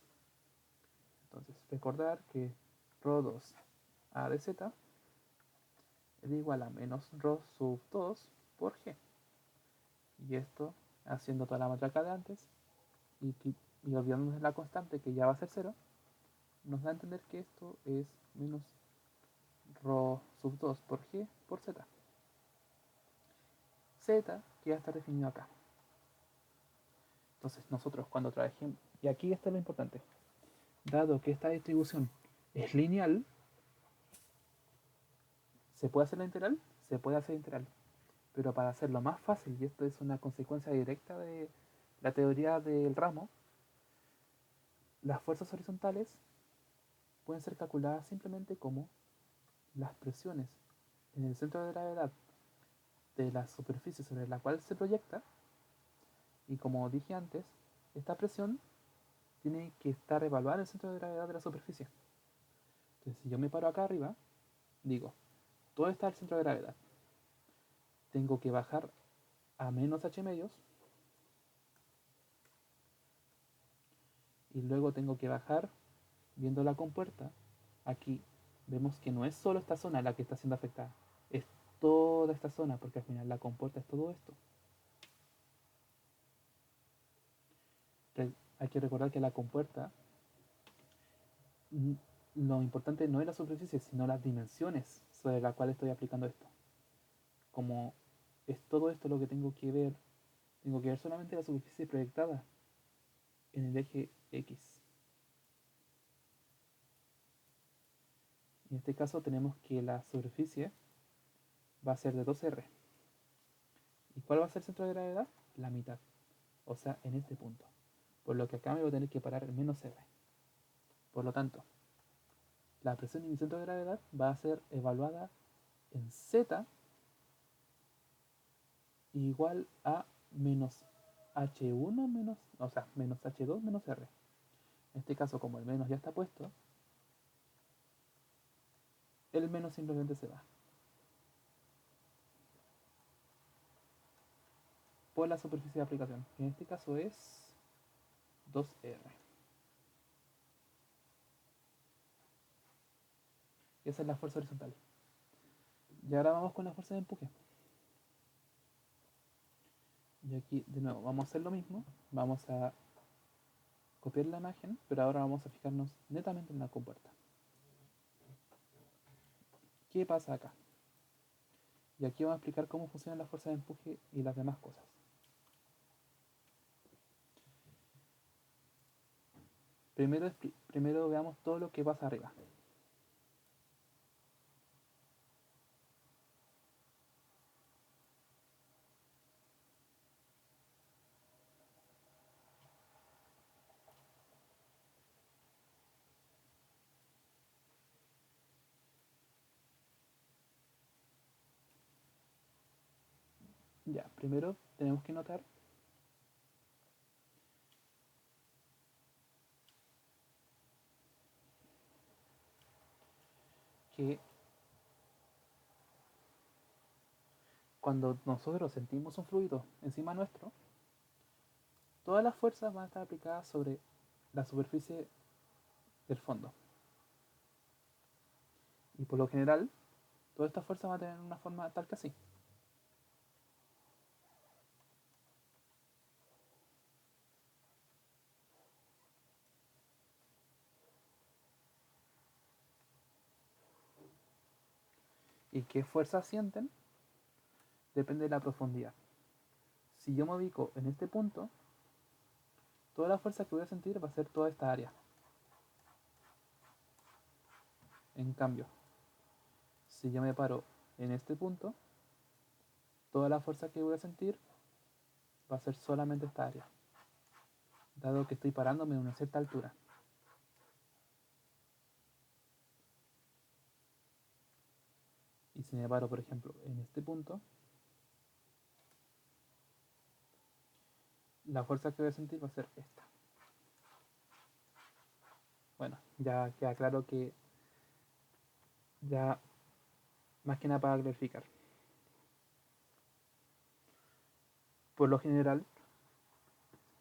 Entonces, recordar que ρ2 A de z es igual a menos ρ sub 2 por g. Y esto, haciendo toda la matraca de antes, y olvidándonos de la constante que ya va a ser 0, nos da a entender que esto es menos ρ sub 2 por g por z. Z que ya está definido acá. Entonces nosotros cuando trabajemos, y aquí está lo importante, dado que esta distribución es lineal, ¿se puede hacer la integral? Se puede hacer integral. Pero para hacerlo más fácil, y esto es una consecuencia directa de la teoría del ramo, las fuerzas horizontales pueden ser calculadas simplemente como las presiones en el centro de gravedad de la superficie sobre la cual se proyecta, y como dije antes, esta presión tiene que estar evaluada en el centro de gravedad de la superficie. Entonces, si yo me paro acá arriba, digo, todo está al centro de gravedad. Tengo que bajar a menos h medios y luego tengo que bajar viendo la compuerta. Aquí vemos que no es solo esta zona la que está siendo afectada, es toda esta zona, porque al final la compuerta es todo esto. Hay que recordar que la compuerta, lo importante no es la superficie, sino las dimensiones sobre las cuales estoy aplicando esto. Como es todo esto lo que tengo que ver solamente la superficie proyectada en el eje X. En este caso tenemos que la superficie va a ser de 2R. ¿Y cuál va a ser el centro de gravedad? La mitad. O sea, en este punto. Por lo que acá me voy a tener que parar en menos R. Por lo tanto, la presión en mi centro de gravedad va a ser evaluada en Z igual a menos H1 menos, o sea, menos H2 menos R. En este caso, como el menos ya está puesto, el menos simplemente se va por la superficie de aplicación, que en este caso es 2R. Y esa es la fuerza horizontal. Y ahora vamos con la fuerza de empuje. Y aquí, de nuevo, vamos a hacer lo mismo. Vamos a copiar la imagen, pero ahora vamos a fijarnos netamente en la compuerta. ¿Qué pasa acá? Y aquí vamos a explicar cómo funciona la fuerza de empuje y las demás cosas. Primero veamos todo lo que pasa arriba. Ya, primero tenemos que notar que cuando nosotros sentimos un fluido encima nuestro, todas las fuerzas van a estar aplicadas sobre la superficie del fondo. Y por lo general, todas estas fuerzas van a tener una forma tal que así. ¿Y qué fuerzas sienten? Depende de la profundidad. Si yo me ubico en este punto, toda la fuerza que voy a sentir va a ser toda esta área. En cambio, si yo me paro en este punto, toda la fuerza que voy a sentir va a ser solamente esta área, dado que estoy parándome en una cierta altura. Y si me paro, por ejemplo, en este punto, la fuerza que voy a sentir va a ser esta. Bueno, ya queda claro que ya más que nada para clarificar. Por lo general,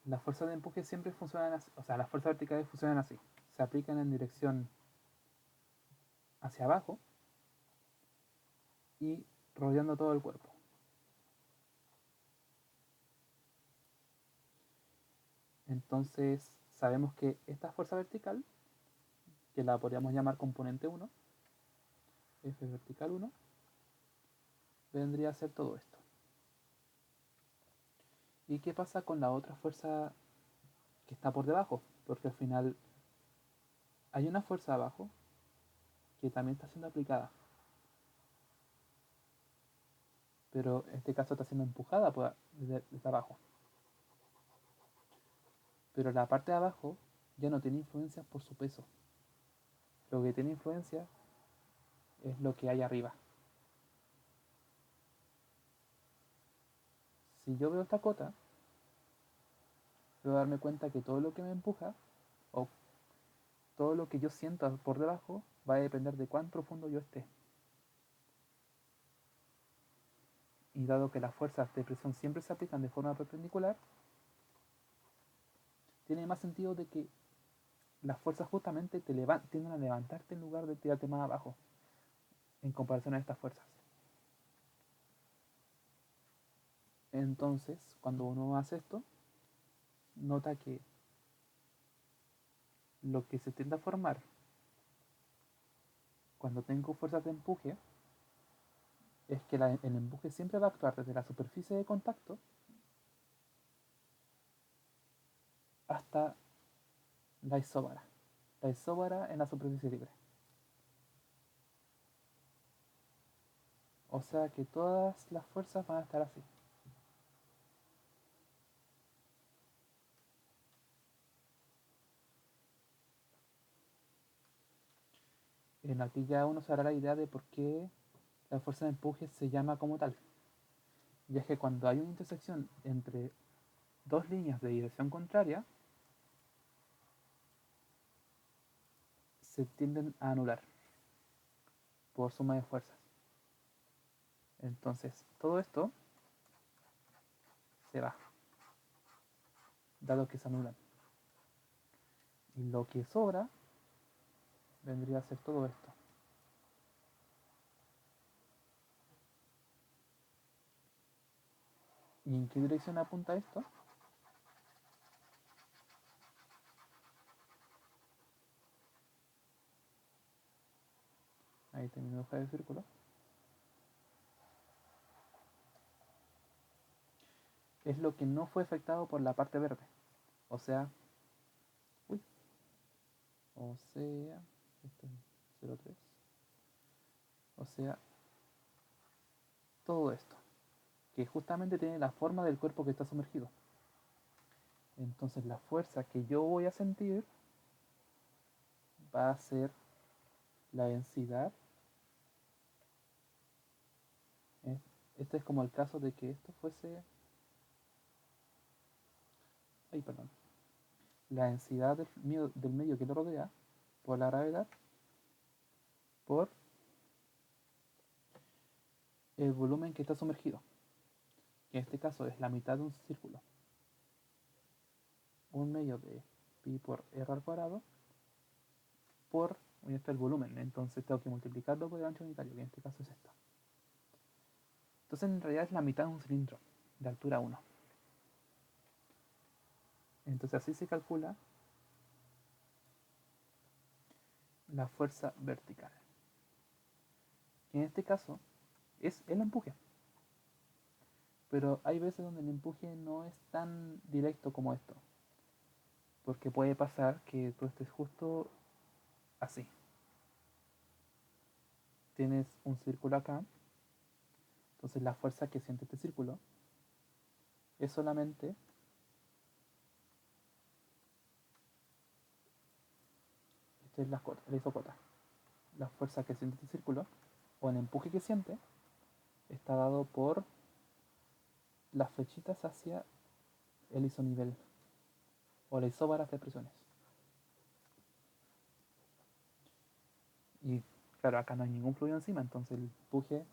las fuerzas de empuje siempre funcionan así, o sea, las fuerzas verticales funcionan así. Se aplican en dirección hacia abajo y rodeando todo el cuerpo. Entonces, sabemos que esta fuerza vertical, que la podríamos llamar componente 1, F vertical 1, vendría a ser todo esto. ¿Y qué pasa con la otra fuerza que está por debajo? Porque al final hay una fuerza abajo que también está siendo aplicada, pero en este caso está siendo empujada desde abajo. Pero la parte de abajo ya no tiene influencia por su peso. Lo que tiene influencia es lo que hay arriba. Si yo veo esta cota, voy a darme cuenta que todo lo que me empuja o todo lo que yo sienta por debajo va a depender de cuán profundo yo esté. Y dado que las fuerzas de presión siempre se aplican de forma perpendicular, tiene más sentido de que las fuerzas justamente tienden a levantarte en lugar de tirarte más abajo en comparación a estas fuerzas. Entonces, cuando uno hace esto, nota que lo que se tiende a formar cuando tengo fuerzas de empuje es que el empuje siempre va a actuar desde la superficie de contacto hasta la isóbara en la superficie libre. O sea que todas las fuerzas van a estar así. Aquí ya uno se hará la idea de por qué la fuerza de empuje se llama como tal. Y es que cuando hay una intersección entre dos líneas de dirección contraria, se tienden a anular por suma de fuerzas. Entonces, todo esto se va, dado que se anulan. Y lo que sobra vendría a ser todo esto. ¿Y en qué dirección apunta esto? Ahí tengo mi hoja de círculo. Es lo que no fue afectado por la parte verde. O sea, uy, o sea, esto es 0,3. O sea, todo esto, que justamente tiene la forma del cuerpo que está sumergido. Entonces la fuerza que yo voy a sentir va a ser la densidad, Este es como el caso de que esto fuese... Ay, perdón. La densidad del medio que lo rodea por la gravedad por el volumen que está sumergido, que en este caso es la mitad de un círculo. Un medio de pi por r al cuadrado por, y esto es el volumen, entonces tengo que multiplicarlo por el ancho unitario, que en este caso es esto. Entonces en realidad es la mitad de un cilindro de altura 1. Entonces así se calcula la fuerza vertical. Que en este caso es el empuje. Pero hay veces donde el empuje no es tan directo como esto. Porque puede pasar que tú estés justo así. Tienes un círculo acá. Entonces la fuerza que siente este círculo es solamente esta es la isocota. La fuerza que siente este círculo o el empuje que siente está dado por las flechitas hacia el isonivel o la isóbaras de presiones. Y claro, acá no hay ningún fluido encima, entonces el empuje,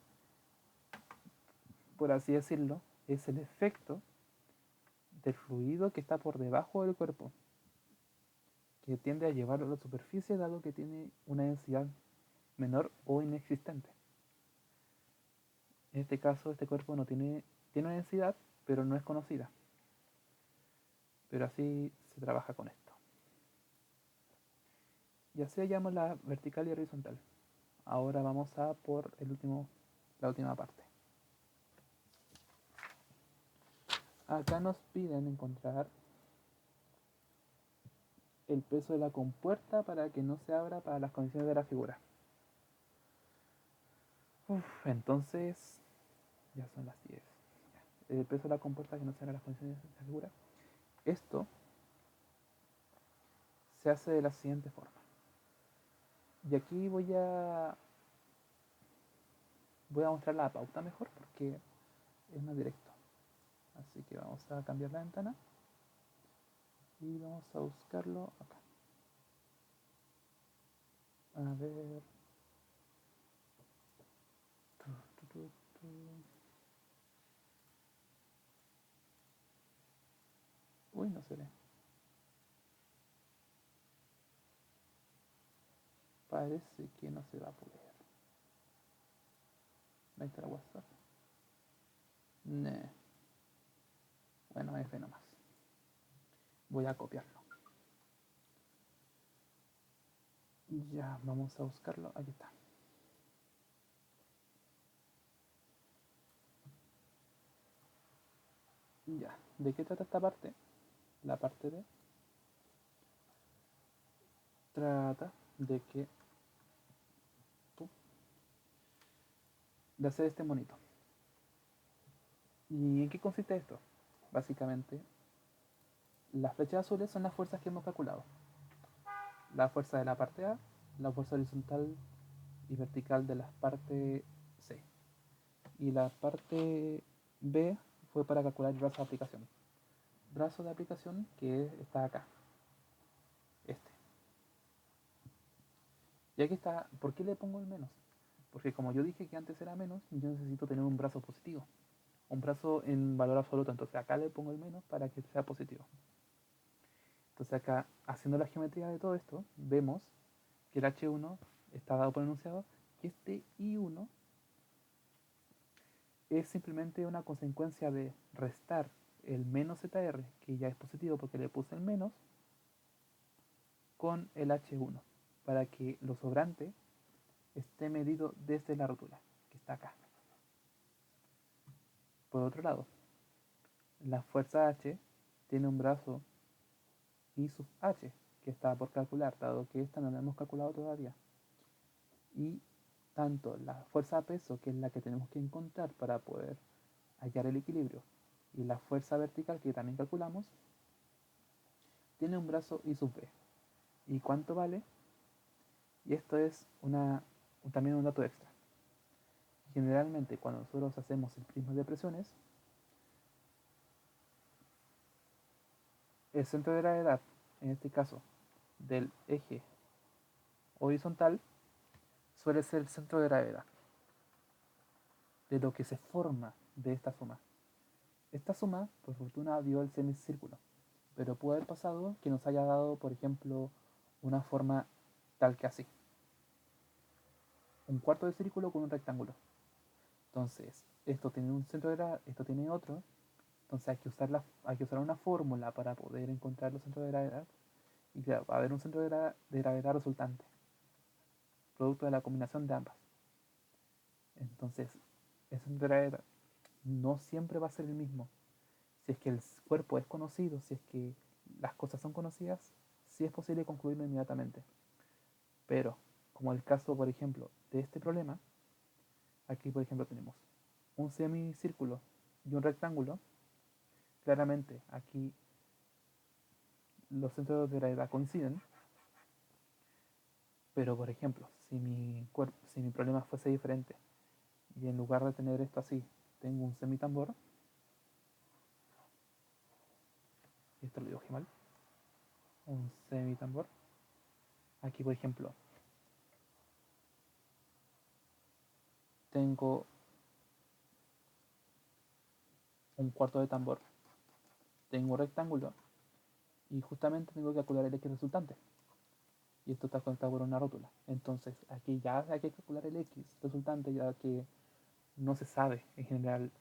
por así decirlo, es el efecto del fluido que está por debajo del cuerpo, que tiende a llevarlo a la superficie dado que tiene una densidad menor o inexistente. En este caso, este cuerpo no tiene una densidad, pero no es conocida. Pero así se trabaja con esto. Y así hallamos la vertical y horizontal. Ahora vamos a por la última parte. Acá nos piden encontrar el peso de la compuerta para que no se abra para las condiciones de la figura. Entonces, ya son las 10. El peso de la compuerta que no se abra las condiciones de la figura. Esto se hace de la siguiente forma. Y aquí voy a mostrar la pauta mejor porque es más directo. Así que vamos a cambiar la ventana y vamos a buscarlo acá. A ver. Uy, no se ve. Parece que no se va a poder. Ahí está la WhatsApp. Nah. Bueno, F nomás. Voy a copiarlo. Ya, vamos a buscarlo. Aquí está. Ya, ¿de qué trata esta parte? La parte de... Trata de que... de hacer este monito. ¿Y en qué consiste esto? Básicamente, las flechas azules son las fuerzas que hemos calculado. La fuerza de la parte A, la fuerza horizontal y vertical de la parte C. Y la parte B fue para calcular el brazo de aplicación. Brazo de aplicación que está acá. Este. Y aquí está, ¿por qué le pongo el menos? Porque como yo dije que antes era menos, yo necesito tener un brazo positivo. Un brazo en valor absoluto. Entonces acá le pongo el menos para que sea positivo. Entonces acá, haciendo la geometría de todo esto, vemos que el H1 está dado por enunciado, que este I1 es simplemente una consecuencia de restar el menos ZR, que ya es positivo porque le puse el menos, con el H1, para que lo sobrante esté medido desde la rótula, que está acá. Por otro lado, la fuerza H tiene un brazo I sub H, que está por calcular, dado que esta no la hemos calculado todavía. Y tanto la fuerza a peso, que es la que tenemos que encontrar para poder hallar el equilibrio, y la fuerza vertical, que también calculamos, tiene un brazo I sub B. ¿Y cuánto vale? Y esto es también un dato extra. generalmente cuando nosotros hacemos el prisma de presiones, el centro de gravedad, en este caso del eje horizontal, suele ser el centro de gravedad de lo que se forma de esta suma. Esta suma, por fortuna, dio el semicírculo, pero puede haber pasado que nos haya dado, por ejemplo, una forma tal que así. Un cuarto de círculo con un rectángulo. Entonces, esto tiene un centro de gravedad, esto tiene otro. Entonces hay que usar una fórmula para poder encontrar los centros de gravedad. Y claro, va a haber un centro de gravedad resultante, producto de la combinación de ambas. Entonces, el centro de gravedad no siempre va a ser el mismo. Si es que el cuerpo es conocido, si es que las cosas son conocidas, sí es posible concluirlo inmediatamente. Pero, como el caso, por ejemplo, de este problema, aquí, por ejemplo, tenemos un semicírculo y un rectángulo. Claramente, aquí los centros de gravedad coinciden, pero, por ejemplo, si mi problema fuese diferente y en lugar de tener esto así, tengo un semitambor, y esto lo dibujé mal, un semitambor, aquí, por ejemplo, tengo un cuarto de tambor, tengo un rectángulo y justamente tengo que calcular el X resultante. Y esto está conectado por una rótula. Entonces aquí ya hay que calcular el X resultante, ya que no se sabe en general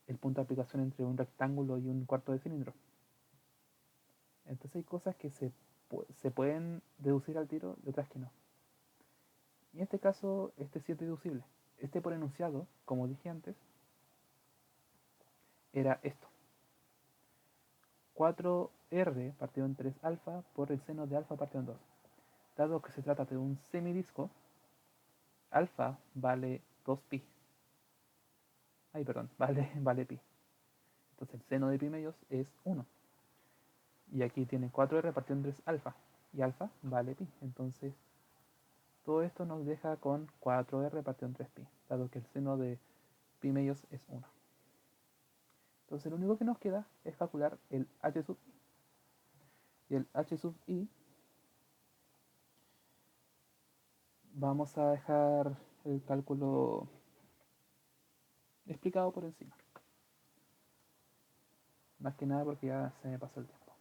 el punto de aplicación entre un rectángulo y un cuarto de cilindro. Entonces hay cosas que se pueden deducir al tiro y otras que no. Y en este caso, este sí es deducible. Este por enunciado, como dije antes, era esto. 4R partido en 3 alfa por el seno de alfa partido en 2. Dado que se trata de un semidisco, alfa vale 2pi. Ay, perdón, vale pi. Entonces el seno de pi medios es 1. Y aquí tiene 4R partido en 3 alfa. Y alfa vale pi. Entonces todo esto nos deja con 4R partido en 3pi. Dado que el seno de pi medios es 1. Entonces lo único que nos queda es calcular el h sub i. Y el h sub i vamos a dejar el cálculo explicado por encima. Más que nada porque ya se me pasó el tiempo.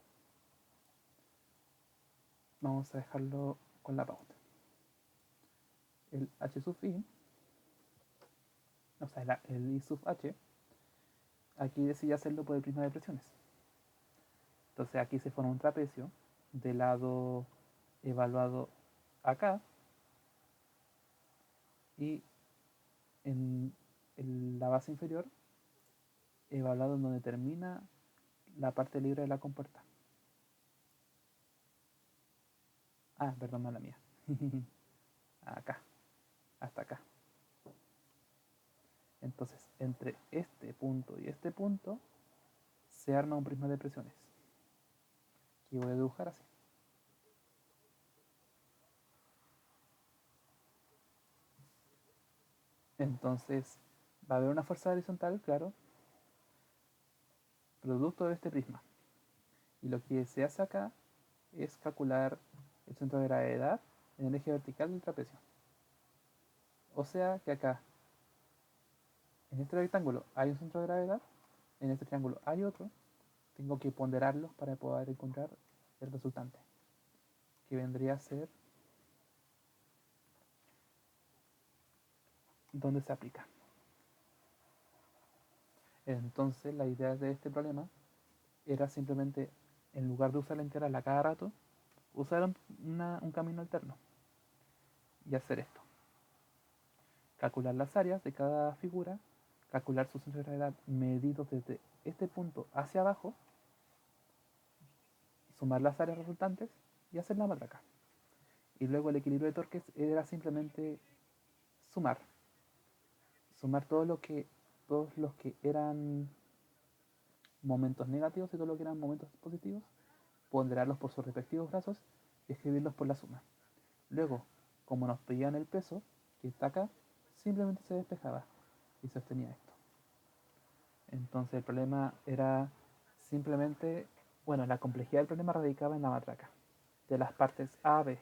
Vamos a dejarlo con la pauta. El h sub i, o sea, el i sub h, aquí decidí hacerlo por el prisma de presiones. Entonces aquí se forma un trapecio del lado evaluado acá y en la base inferior evaluado en donde termina la parte libre de la compuerta. Ah, perdón, mala mía. Acá, hasta acá. Entonces, entre este punto y este punto se arma un prisma de presiones. Que voy a dibujar así. Entonces, va a haber una fuerza horizontal, claro, producto de este prisma. Y lo que se hace acá es calcular el centro de gravedad en el eje vertical del trapecio. O sea que acá, en este rectángulo hay un centro de gravedad, en este triángulo hay otro, tengo que ponderarlos para poder encontrar el resultante, que vendría a ser donde se aplica. Entonces la idea de este problema era simplemente, en lugar de usar la integral a cada rato, usar un camino alterno y hacer esto. Calcular las áreas de cada figura, calcular su centro de gravedad medido desde este punto hacia abajo, sumar las áreas resultantes y hacer la matraca. Y luego el equilibrio de torques era simplemente sumar. Sumar todos los que eran momentos negativos y todo lo que eran momentos positivos, ponderarlos por sus respectivos brazos y escribirlos por la suma. Luego, como nos pedían el peso, que está acá, simplemente se despejaba. y sostenía esto. Entonces el problema era simplemente, bueno, la complejidad del problema radicaba en la matraca, de las partes A a B,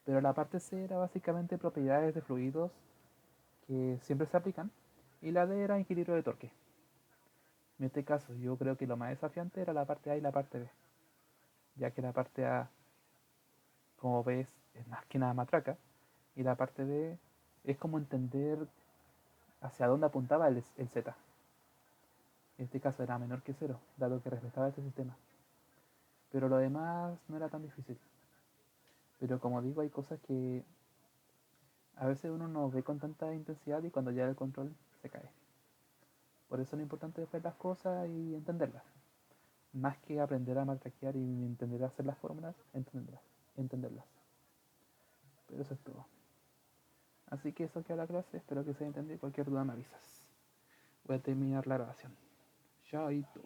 pero la parte C era básicamente propiedades de fluidos que siempre se aplican, y la D era equilibrio de torque. En este caso yo creo que lo más desafiante era la parte A y la parte B, ya que la parte A, como ves, es más que nada matraca, y la parte B es como entender hacia dónde apuntaba el Z. En este caso era menor que cero, dado que respetaba este sistema. Pero lo demás no era tan difícil. Pero como digo, hay cosas que a veces uno no ve con tanta intensidad y cuando llega el control se cae. Por eso lo importante es ver las cosas y entenderlas. Más que aprender a matraquear y entender a hacer las fórmulas, entenderlas. Pero eso es todo. Así que eso queda la clase, espero que se haya entendido. Cualquier duda me avisas. Voy a terminar la grabación. Chaito.